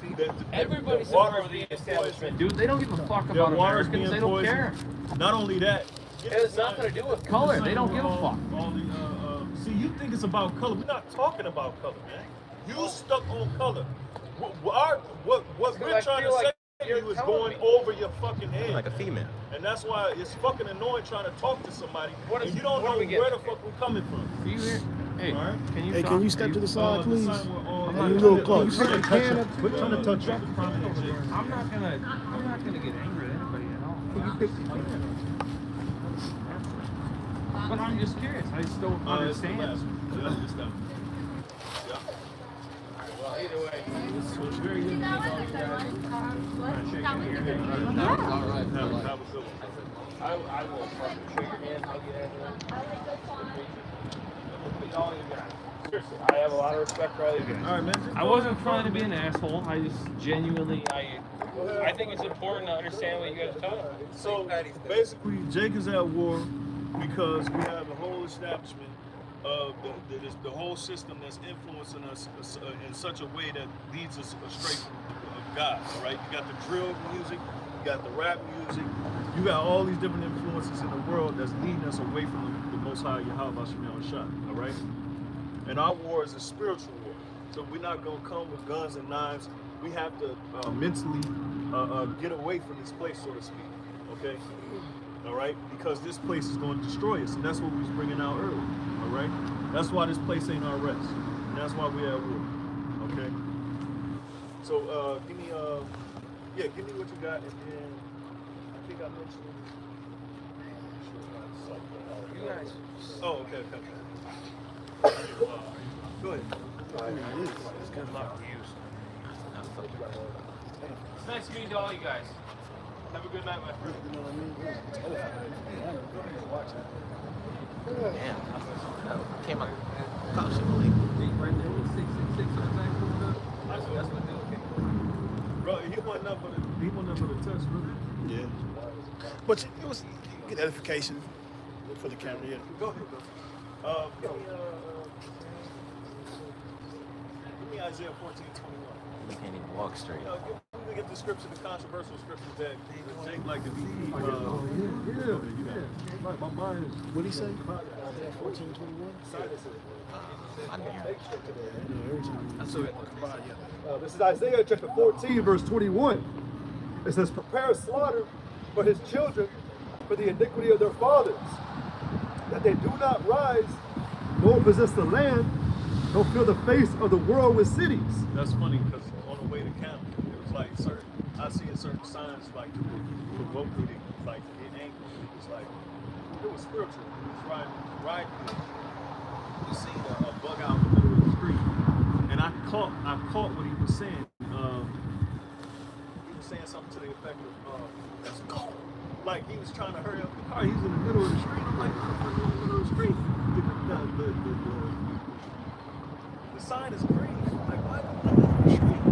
Everybody's at war with the establishment, dude. They don't give a fuck about Americans. They don't care. Not only that, It has nothing to do with color. They don't give a fuck. all the, see, you think it's about color. We're not talking about color, man. You stuck on color. What we're trying to say to you is going over your fucking head. Like a female. And that's why it's fucking annoying trying to talk to somebody What is- and you don't what know do we get? where the fuck we're coming from. Are you here? Hey, All right. can you Hey, talk? can you step to the side, please? I'm You're a little close. Quit trying to touch you. I'm not gonna get angry at anybody at all. But I'm just curious. I just don't understand. Well, either way. It's very good to meet all you guys. Shake your hand. Have a good one. I will fucking shake your hand, hug your hand. Meet all you guys. Seriously, I have a lot of respect for all you guys. All right, man. I wasn't trying to be an asshole. I just genuinely, I think it's important to understand what you guys are talking about. So basically, Jake is at war because we have a whole establishment of the whole system that's influencing us in such a way that leads us astray from God. All right, you got the drill music, you got the rap music, you got all these different influences in the world that's leading us away from the Most High Yahweh Shemel Shah. All right, and our war is a spiritual war. So we're not gonna come with guns and knives. We have to mentally get away from this place, so to speak. Okay. All right, because this place is going to destroy us, and that's what we was bringing out earlier. All right, that's why this place ain't our rest, and that's why we're at war. Okay. So give me what you got, and then I think I mentioned. You guys. Oh, okay. Go ahead. It's good luck to you. It's nice meeting all you guys. Have a good night, my friend. Damn. Came out. Caught shit late. Bro, he wasn't up for the test, really. Yeah. But it was good edification for the camera, yeah. Go ahead, bro. Give me Isaiah 14:21. We can't even walk straight. Give me the scripture, the controversial scriptures that Jake like to be. My mind is. What did he say? 14:21? That's it. This is Isaiah chapter 14, verse 21. It says, prepare slaughter for his children for the iniquity of their fathers, that they do not rise, nor possess the land, nor fill the face of the world with cities. That's funny because on the way to camp, it was like I see certain signs like to provoke me to like get angry. It was like it was spiritual. He was riding. We seen a bug out in the middle of the street, and I caught what he was saying. He was saying something to the effect of, "Let's go." Like he was trying to hurry up the car. He was in the middle of the street. I'm like, "What the fuck is in the middle of the street?" The sign is green. I'm like, what? The street.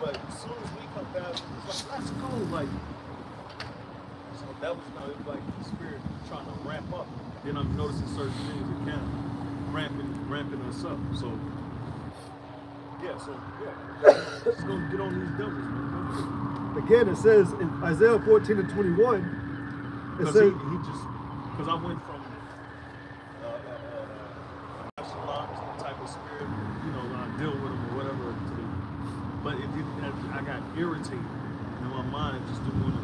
But as soon as we come past, it's like, let's go. Like, so that was it was like the spirit trying to ramp up. Then I'm noticing certain things that can ramping us up. So just gonna get on these devils, man. Again, it says in Isaiah 14 and 21, it says, because I went from type of spirit, I deal with them or whatever, but I got irritated in my mind. Just didn't want to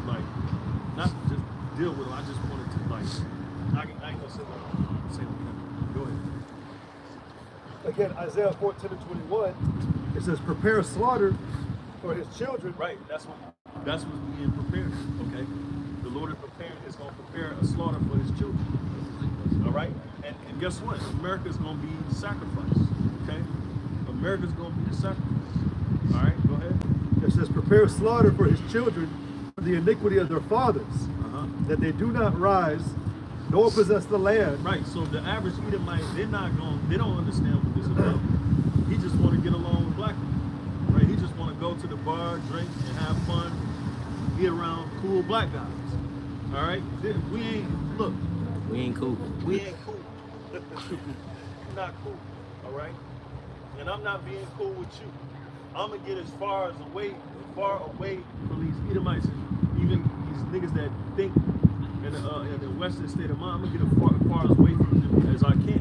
not just deal with them. I just wanted to I ain't gonna say that. Go ahead. Again, Isaiah 14 and 21, it says, prepare slaughter for his children. Right, that's what's being prepared. Okay, the Lord is going to prepare a slaughter for his children. All right, and guess what? America's going to be sacrificed. Okay, America's going to be the sacrifice. All right, go ahead. It says, prepare slaughter for his children for the iniquity of their fathers, that they do not rise, nor possess the land. Right. So the average Edomite, they don't understand what this is about. He just want to get along with black people. Right? He just want to go to the bar, drink, and have fun, be around cool black guys. All right? We ain't cool. We ain't cool. We're not cool. All right? And I'm not being cool with you. I'm gonna get as far away from these Edomites, even these niggas that think in the western state of mind. I'm gonna get as far away from them as I can,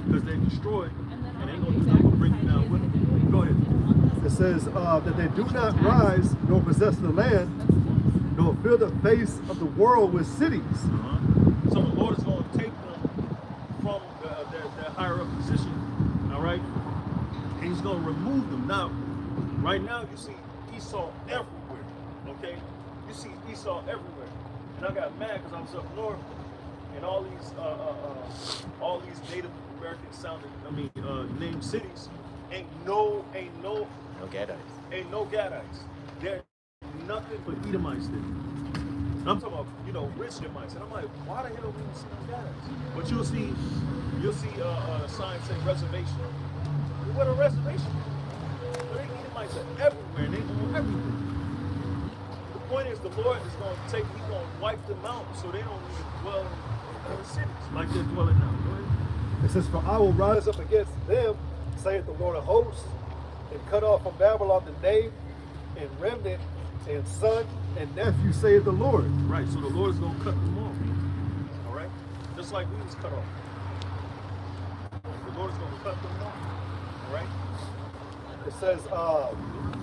because they destroyed, and ain't gonna do nothing but bring you down with them. Go ahead. It says that they do not rise nor possess the land, nor fill the face of the world with cities. So the Lord is going to take them from their higher up position, all right? And he's going to remove them. Now, right now, you see Esau everywhere, okay? You see Esau everywhere. And I got mad because I was up north, and all these Native American sounding, named cities, ain't no Gadites. They're nothing but Edomites there. I'm talking about, rich Edomites. And I'm like, why the hell do we see no Gadites? But you'll see a sign saying reservation. What a reservation? But they Edomites are everywhere, and they own everything. The point is, the Lord is going to he's going to wipe them out so they don't need to dwell in the cities like they're dwelling now. Go ahead. It says, for I will rise up against them, saith the Lord of hosts, and cut off from Babylon the name, and remnant, and son, and nephew, saith the Lord. Right, so the Lord is going to cut them off. All right? Just like we was cut off. The Lord is going to cut them off. All right? It says,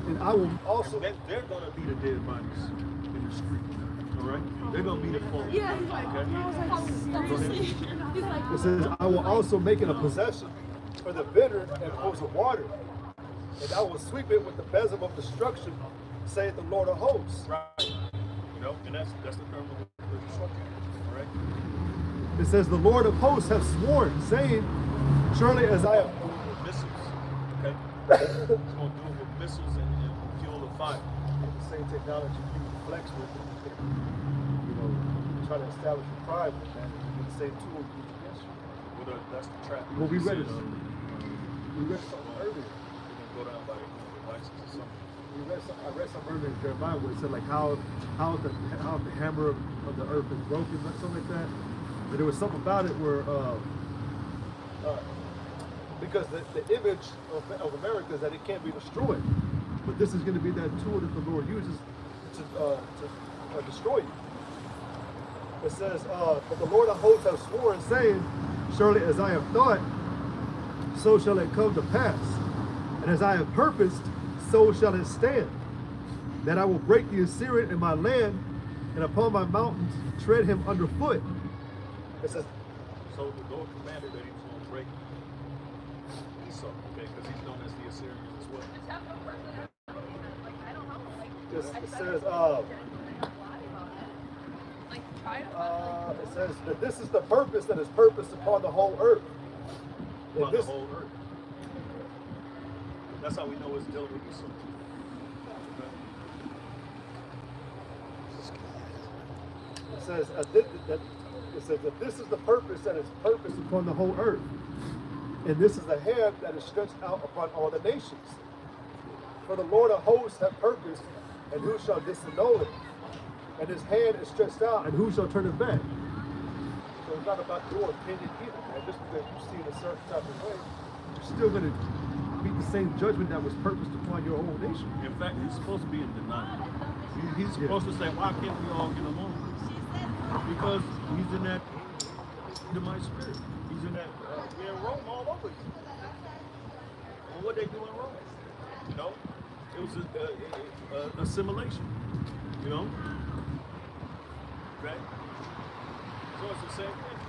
and I will also... And they're going to be the dead bodies in the street. All right? They're going to be the fallen. Yeah, he's like, okay? It says, I will also make it a possession for the bitter and pools of water. And I will sweep it with the besom of destruction, saith the Lord of hosts. Right. And that's the term of the destruction. All right? It says, the Lord of hosts hath sworn, saying, surely as I have... Missiles. Okay? It's going to do it with missiles and fuel the fire. The same technology people flex with, try to establish your pride with that. The same tool used against you. Well, that's the trap. Well, we read something earlier. Go down by their devices or something. I read something earlier in Jeremiah where it said like how the hammer of the earth is broken, something like that. But there was something about it where because the image of America is that it can't be destroyed, but this is going to be that tool that the Lord uses to destroy you. It says, but the Lord of hosts hath sworn, saying, surely as I have thought, so shall it come to pass. And as I have purposed, so shall it stand. That I will break the Assyrian in my land, and upon my mountains tread him underfoot. It says, so the Lord commanded that he was going to break Esau, okay, because he's known as the Assyrian as well. It says that this is the purpose that is purposed upon the whole earth. Upon the whole earth. That's how we know it's dealing with Esau. It says that this is the purpose that is purposed upon the whole earth. And this is the hand that is stretched out upon all the nations. For the Lord of hosts hath purposed, and who shall disannul it? And his hand is stretched out, and who shall turn it back? So it's not about your opinion either, man. Just because you see it a certain type of way, you're still going to meet the same judgment that was purposed upon your whole nation. In fact, he's supposed to be in denial. He's supposed to say, why can't we all get along? Because he's in that Edomite spirit. He's in that, we're in Rome all over you. And what they do in Rome? It was assimilation. Okay? So it's the same thing.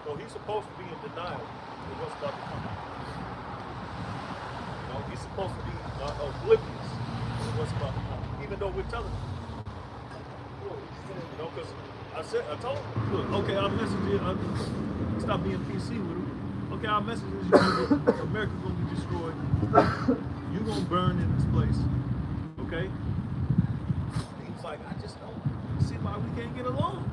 So he's supposed to be in denial of what's about to come. He's supposed to be oblivious of what's about to come, even though we're telling him. Because I told him, look, okay, our message is, stop being PC with him. Okay, our message is America's going to be destroyed. You're going to burn in this place. Okay? He was like, I just don't see why we can't get along.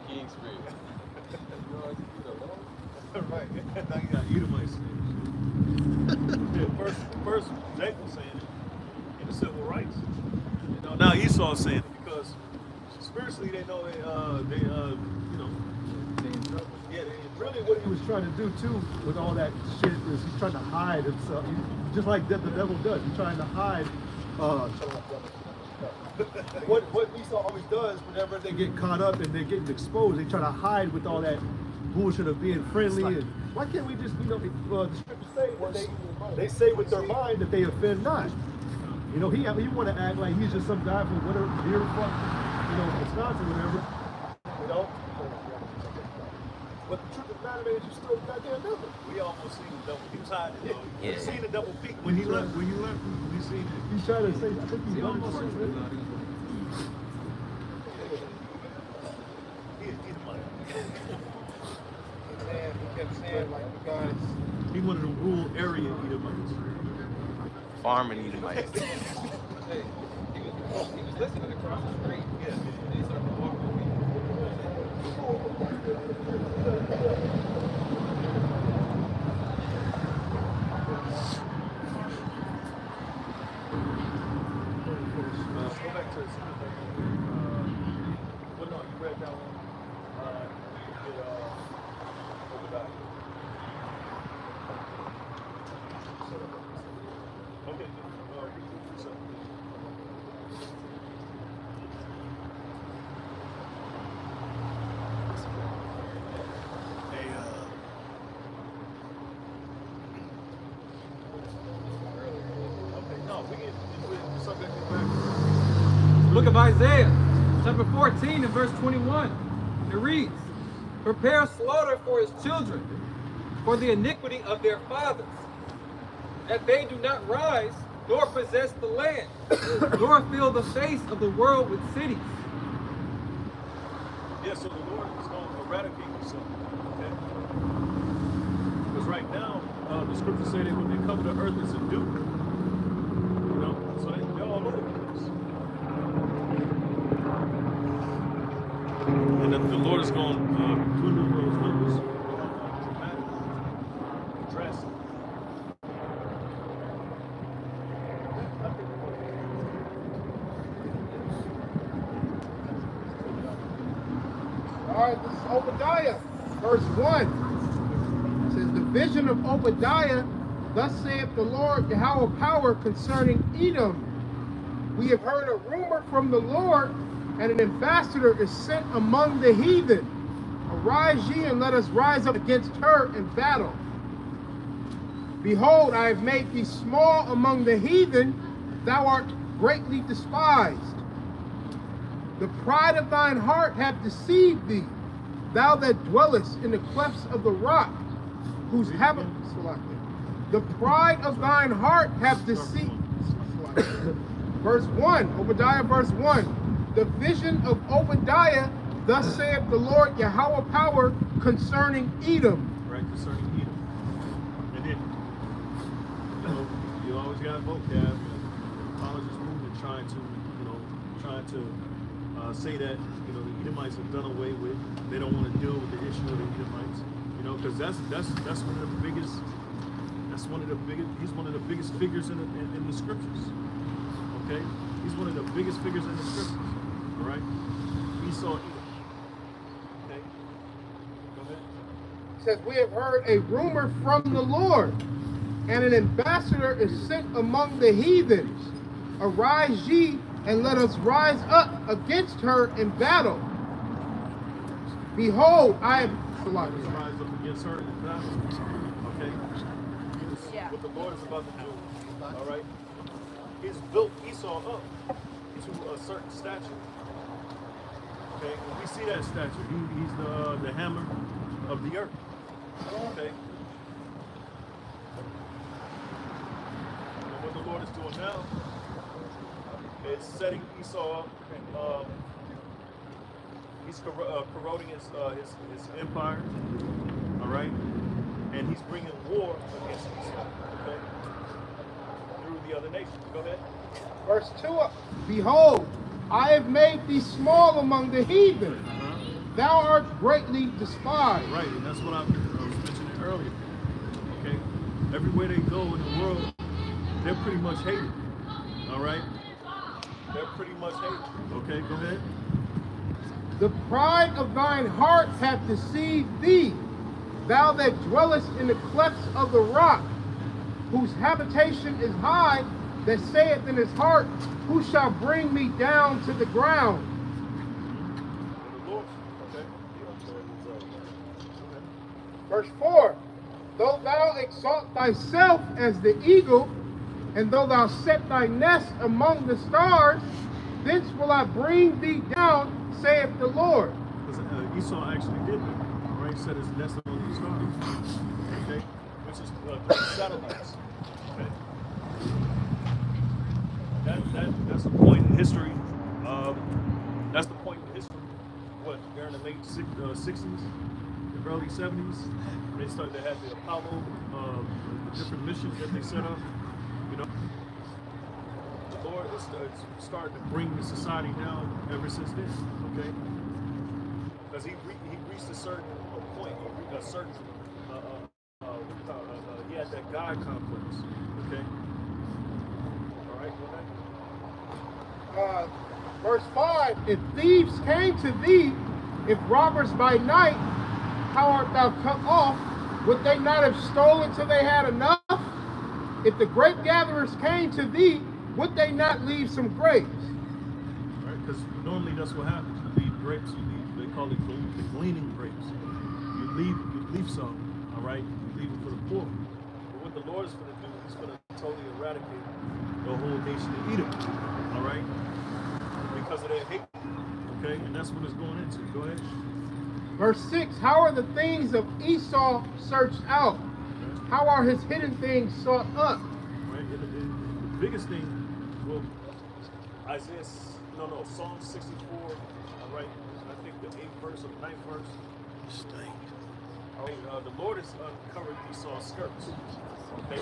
king spirit. Right. Now you got Edomites. Yeah, first Jacob was saying it in the civil rights. You know, now Esau's saying it because spiritually they know you know, yeah, Really what he was trying to do too with all that shit is he's trying to hide himself. Just like the devil does. He's trying to hide what Esau always does whenever they get caught up and they're getting exposed, they try to hide with all that bullshit of being friendly. And why can't we just, you know, the scriptures say that they say with their mind that they offend not. You know, he want to act like he's just some guy from whatever, deer fuck, you know, Wisconsin, whatever. You know. But the truth of the matter is, you still goddamn devil. we almost seen the double. He was hiding. You know, Yeah. we seen the double peak when he left. When you left, we seen it. He's trying to say, I think he's almost running for it. He Edomite. Man, he kept saying like God is. He one of the rural area Edomites. Farming Edomites. Hey, he was listening across the street. Yeah. And he started walking with me. Go back to well, no, you read that one. You did Obadiah. Okay. Book of Isaiah, chapter 14 and verse 21. It reads, "Prepare slaughter for his children, for the iniquity of their fathers, that they do not rise, nor possess the land, nor fill the face of the world with cities." Yeah, so the Lord is going to eradicate himself. Okay? Because right now, the scriptures say that when they cover the earth, it's a dew. You know, so they're all over the place. And the Lord is going to dwindle those numbers dramatically, drastically. All right, this is Obadiah, verse 1. It says, "The vision of Obadiah, thus saith the Lord, Yahweh power concerning Edom. We have heard a rumor from the Lord, and an ambassador is sent among the heathen. Arise ye, and let us rise up against her in battle. Behold, I have made thee small among the heathen, thou art greatly despised. The pride of thine heart hath deceived thee, thou that dwellest in the clefts of the rock, whose the pride of thine heart hath deceived." Verse 1, Obadiah verse 1. "The vision of Obadiah, thus saith the Lord Yahweh power concerning Edom." Right, concerning Edom. And then, you know, you always got vocab, and apologists movement trying to say that, you know, the Edomites are done away with. They don't want to deal with the issue of the Edomites, you know, because that's one of the biggest. That's one of the biggest. He's one of the biggest figures in the scriptures. Okay, he's one of the biggest figures in the scriptures. All right, Esau, Edom. Okay, go ahead. It says, "We have heard a rumor from the Lord, and an ambassador is sent among the heathens. Arise ye, and let us rise up against her in battle. Behold, I have..." Rise up against her in battle. Okay, Yeah. what the Lord is about to do. All right, he's built Esau up to a certain stature. Okay, when we see that stature, he's the hammer of the earth. Okay. And what the Lord is doing now is setting Esau up. He's corroding his empire. All right, and he's bringing war against Esau. Okay, through the other nations. Go ahead. Verse 2, "Behold, I have made thee small among the heathen, thou art greatly despised. Right, and that's what I was mentioning earlier. Okay, everywhere they go in the world, they're pretty much hated. All right, they're pretty much hated. Okay, go ahead. The pride of thine heart hath deceived thee, thou that dwellest in the clefts of the rock, whose habitation is high, that saith in his heart, who shall bring me down to the ground? Verse 4, though thou exalt thyself as the eagle, and though thou set thy nest among the stars, thence will I bring thee down, saith the Lord. Because Esau actually did that, right? Set his nest among the stars, okay? Which is the satellites, okay? That's a point in history. That's the point in history. What, during the late 60s, the early 70s, they started to have the Apollo, the different missions that they set up. You know, the Lord is started to bring the society down ever since then. Okay, because he reached a certain point, a certain he had that God complex. Okay. All right. Go ahead. Verse 5, if thieves came to thee, if robbers by night, how art thou cut off? Would they not have stolen till they had enough? If the grape gatherers came to thee, would they not leave some grapes? Right, because normally that's what happens. You leave grapes, they call it the gleaning grapes. You leave some, all right? You leave them for the poor. But what the Lord is going to do, he's going to totally eradicate the whole nation of Edom, all right? Because of their hate, okay? And that's what it's going into. Go ahead. Verse 6, how are the things of Esau searched out? How are his hidden things sought up? Right, the biggest thing, well, Psalm 64, all right, I think the 8th verse or the 9th verse. All right, the Lord has uncovered Esau's skirts, okay?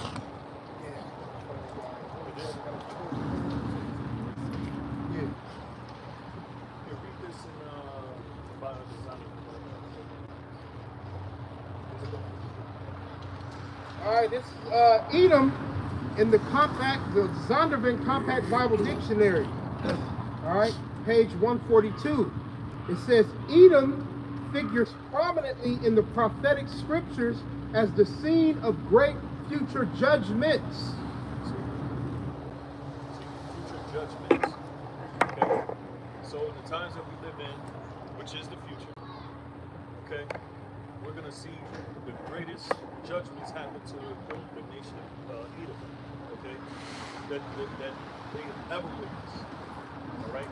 All right, this is Edom in the Zondervan Compact Bible Dictionary. All right, page 142. It says, Edom figures prominently in the prophetic scriptures as the scene of great future judgments. Future judgments. Okay. So in the times that we live in, which is the future, okay, we're going to see the greatest judgments happen to the nation of Edom, okay, that they have ever witnessed, all right?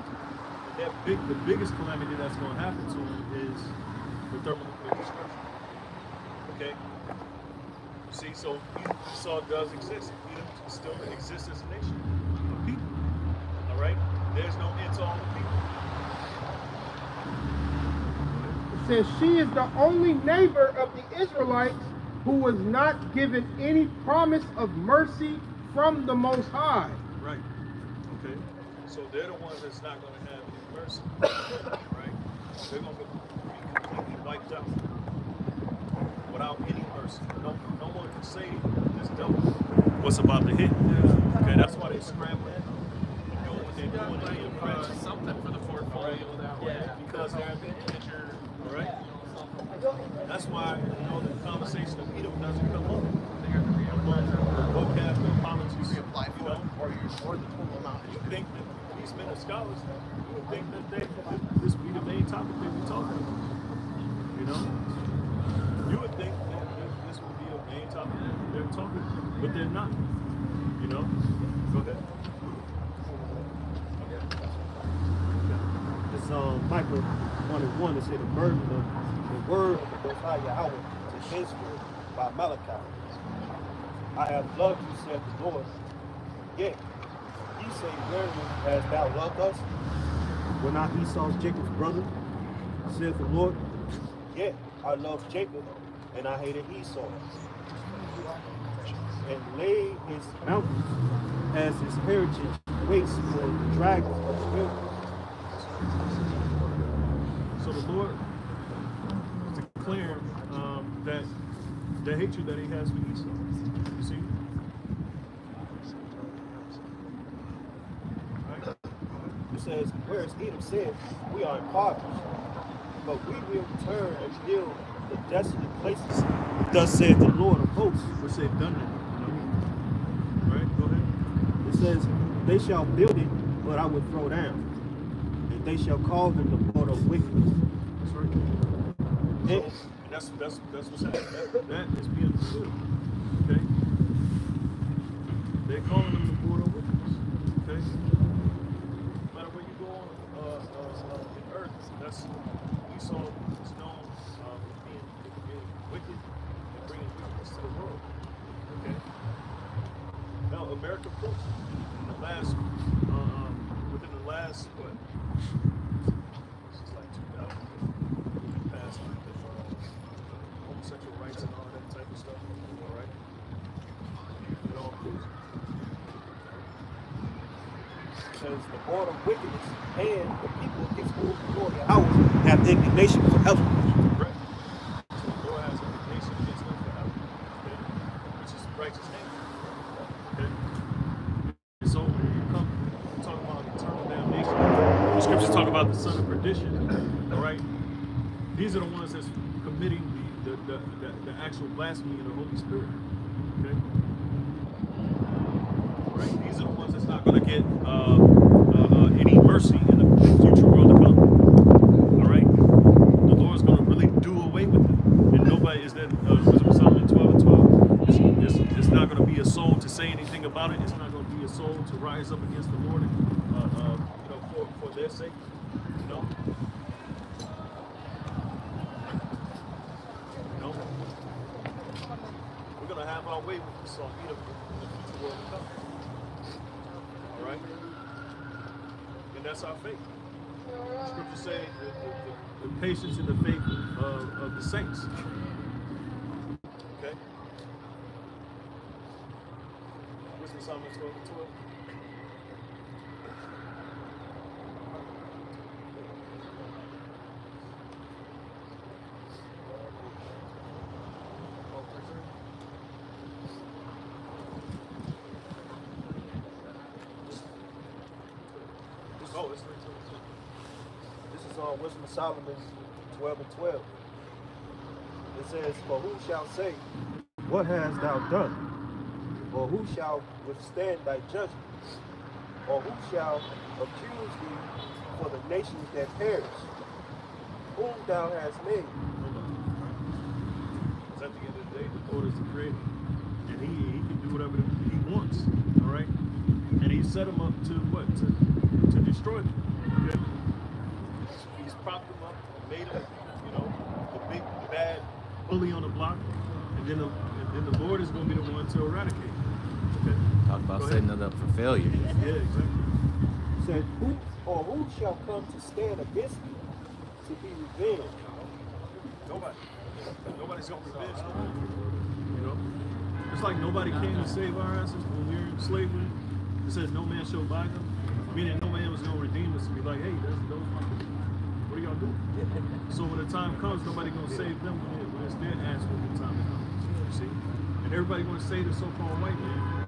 And the biggest calamity that's going to happen to them is the thermonuclear destruction, okay? See, so Esau does exist. Edom still exists as a nation of people, all right? There's no end to all the people. Says she is the only neighbor of the Israelites who was not given any promise of mercy from the Most High. Right. Okay. So they're the ones that's not going to have any mercy. Right? They're going to be completely wiped out without any mercy. No one can say this devil what's about to hit. Okay. That's why they're scrambling. Doing what they're doing to the oppressed. Something for the portfolio that way. Because they're a picture. All right. That's why the conversation of Edom doesn't come up. Vocab and apologies. You think that these men are scholars? You would think that this would be the main topic they be talking about. You know, you would think that this would be the main topic that they're talking about, but they're not. You know, go ahead. It's Michael 1:1 to say the burden of the word of the Most High Yahweh to Israel by Malachi. I have loved you, saith the Lord. Yet, ye say, wherein hast thou loved us? Were not Esau's Jacob's brother, saith the Lord? Yet, I loved Jacob, and I hated Esau, and laid his mountains as his heritage waits for the dragons of the wilderness. So the Lord declaring that the hatred that he has for Esau. You see? Right? It says, whereas Edom said, we are impoverished, but we will return and build the desolate places. Thus saith the Lord of hosts. Which they've done that. You know? Right? Go ahead. It says, they shall build it, but I will throw down. And they shall call him the Lord of wickedness. That's right. So, that's what's happening. That is being fulfilled. Okay? They're calling him the Lord of wickedness. Okay? No matter where you go on in earth, that's Esau is known for being wicked and bringing wickedness to the world. Okay? Now, America proves in the last, within the last, what? This is like 2000. Past homosexual rights and all that type of stuff. All right? It all proves it. Says the Lord of wickedness and the people against whom the Lord Yahweh have indignation forever. Right. So the Lord has indignation against them forever. Okay? Which is righteous anger. Okay? And so when you come talk about eternal damnation, the scriptures talk about the son of perdition. All right? These are the ones that's committing the actual blasphemy of the Holy Spirit. Okay? Right? These are the ones that's not going to get any mercy in the future world to come. All right? The Lord's going to really do away with it. And nobody is that, Wisdom of Solomon 12:12. It's not going to be a soul to say anything about it. It's not going to be a soul to rise up against the Lord, for their sake. You know? We're going to have our way with this on Edom in the future world to come. All right? And that's our faith. Scripture say the patience and the faith of the saints. Okay? Wisdom of Solomon 12:12. Oh, it's 3:12. This is on Wisdom of Solomon 12:12. It says, for who shall say, what hast thou done? Or who shall withstand thy judgment? Or who shall accuse thee for the nations that perish, whom thou hast made? Because at the end of the day, the Lord is the creator. And he can do whatever he wants. All right? And he set them up to what? To destroy them. Okay? He's propped them up, made them, the big bad bully on the block, and then the Lord is going to be the one to eradicate. Okay? Talk about setting it up for failure. Yeah, exactly. Said, who shall come to stand against thee to be revenged? Nobody. Nobody's going to revenge the Lord. It's like nobody came to save our asses when we were in slavery. It says no man shall buy them. Meaning no man was going to redeem us and be like, hey, those my people. What are y'all doing? So when the time comes, nobody's going to save them when it's their ass when the time comes. You see? And everybody want to save the so-called white man.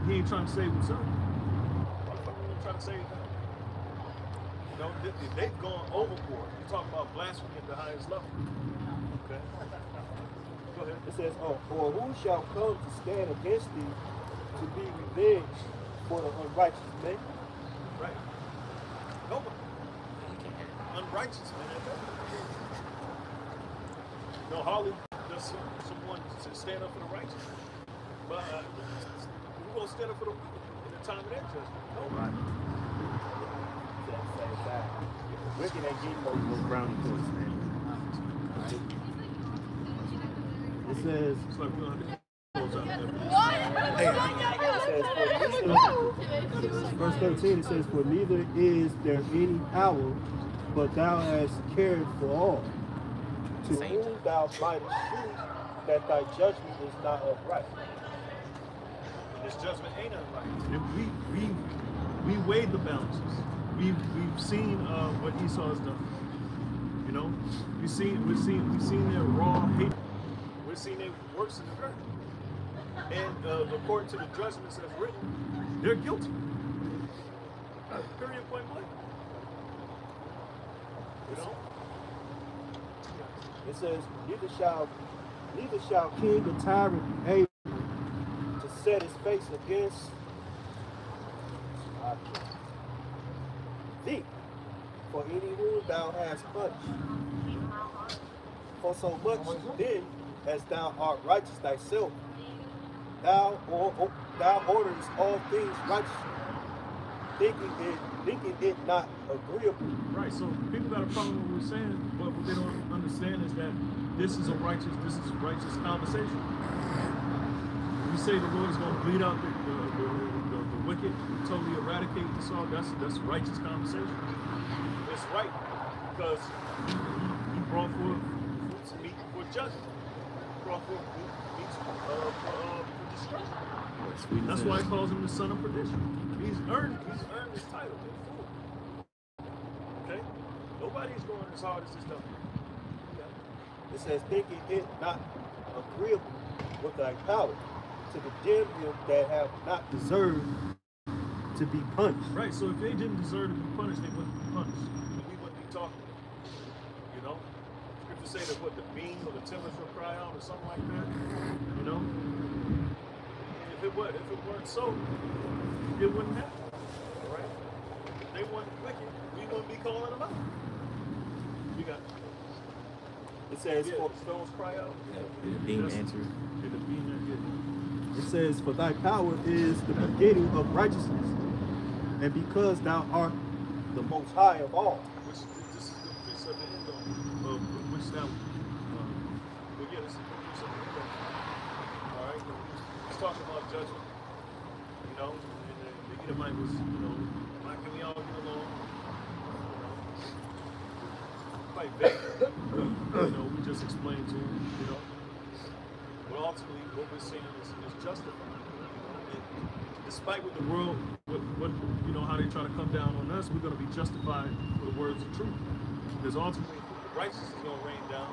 He ain't trying to save himself. He's trying to save them. They've gone overboard. You talk about blasphemy at the highest level. Okay? Go ahead. It says, or who shall come to stand against thee to be revenged for the unrighteous man? Right. Nobody. Unrighteous man. No, hardly does someone to stand up for the righteous. But who's going to stand up for the wicked in the time of that judgment? Nobody. Wicked ain't getting no brownie points, man. It says, it's like we're going to close out verse 13, it says, for neither is there any hour, but thou hast cared for all, to whom thou mightest shew that thy judgment is not upright. And this judgment ain't upright. We weighed the balances. We've seen what Esau has done. You know, we're seeing their raw hate. We're seeing their works in the earth. And according to the judgments as written, they're guilty. Period, point blank. You know? It says, neither shall king or tyrant be able to set his face against thee, for any whom thou hast punished. For so much then as thou art righteous thyself, thou orderest all things righteously, thinking it not agreeable. Right, so people got a problem with what we're saying, but what they don't understand is that this is a righteous conversation. We say the Lord is going to bleed out the wicked, totally eradicate this all. That's righteous conversation. It's right because he brought forth meat for judgment. He brought forth meat for destruction. That's why he calls him the son of perdition. He's earned his title. Okay? Nobody's going as hard as this stuff. It says, thinking it not agreeable with thy power to condemn him that have not deserved to be punished. Right, so if they didn't deserve to be punished, they wouldn't be punished. And we wouldn't be talking. You know? Scripture say that what, the beam or the timbers will cry out or something like that. You know? If it weren't so, it wouldn't happen. Alright? If they weren't wicked, we wouldn't be calling them out. You got it. It says, yeah, the stones cry out. Did the beam answer? Did the beam answer? It says, for thy power is the beginning of righteousness, and because thou art the most high of all. Which this is the precept of the end of which now, but yeah, this is the precept of the end of. All right, he's talking about judgment, you know, and the Edomite was, you know, how can we all get along? You know, quite vague. You know, we just explained to him, you know. But ultimately, what we're saying is justified. And despite what the world, what you know, how they try to come down on us, we're going to be justified for the words of truth. Because ultimately, righteousness is going to rain down,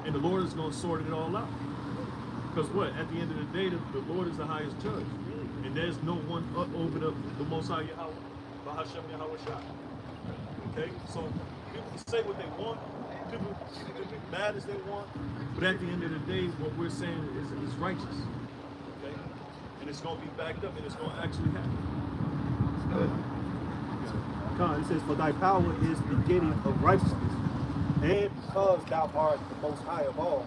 and the Lord is going to sort it all out. Because what? At the end of the day, the Lord is the highest judge, and there's no one over the Most High Yahweh, Bahashem Yahweh Shah. Okay, so people can say what they want. People can be mad as they want, but at the end of the day, what we're saying is righteous, okay? And it's going to be backed up, and it's going to actually happen. God, it says, for thy power is the beginning of righteousness, and because thou art the most high of all,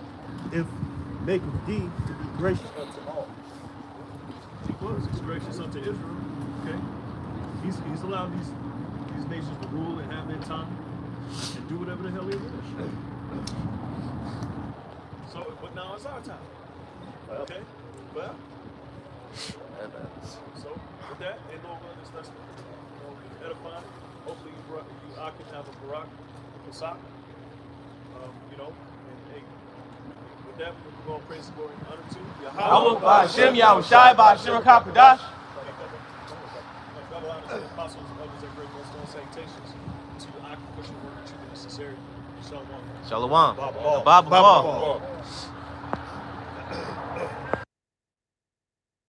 if maketh thee to be gracious unto all. He was. He's gracious unto Israel, okay? He's allowed these nations to rule and have their time. And do whatever the hell they wish. So, but now it's our time. Okay? Well, so with that, and no longer discussing, edifying. Hopefully I can have a Barak Kasak. You know, and hey, with that, we're going to praise the glory and honor to Yahweh. Ba'ashem Yahushai, Ba'ashem HaKadosh. Double honor to the apostles, elders, and great ones, don't salutations to the occupation work, truth, and sincerity. Shalom. Shalom. Baba. Baba.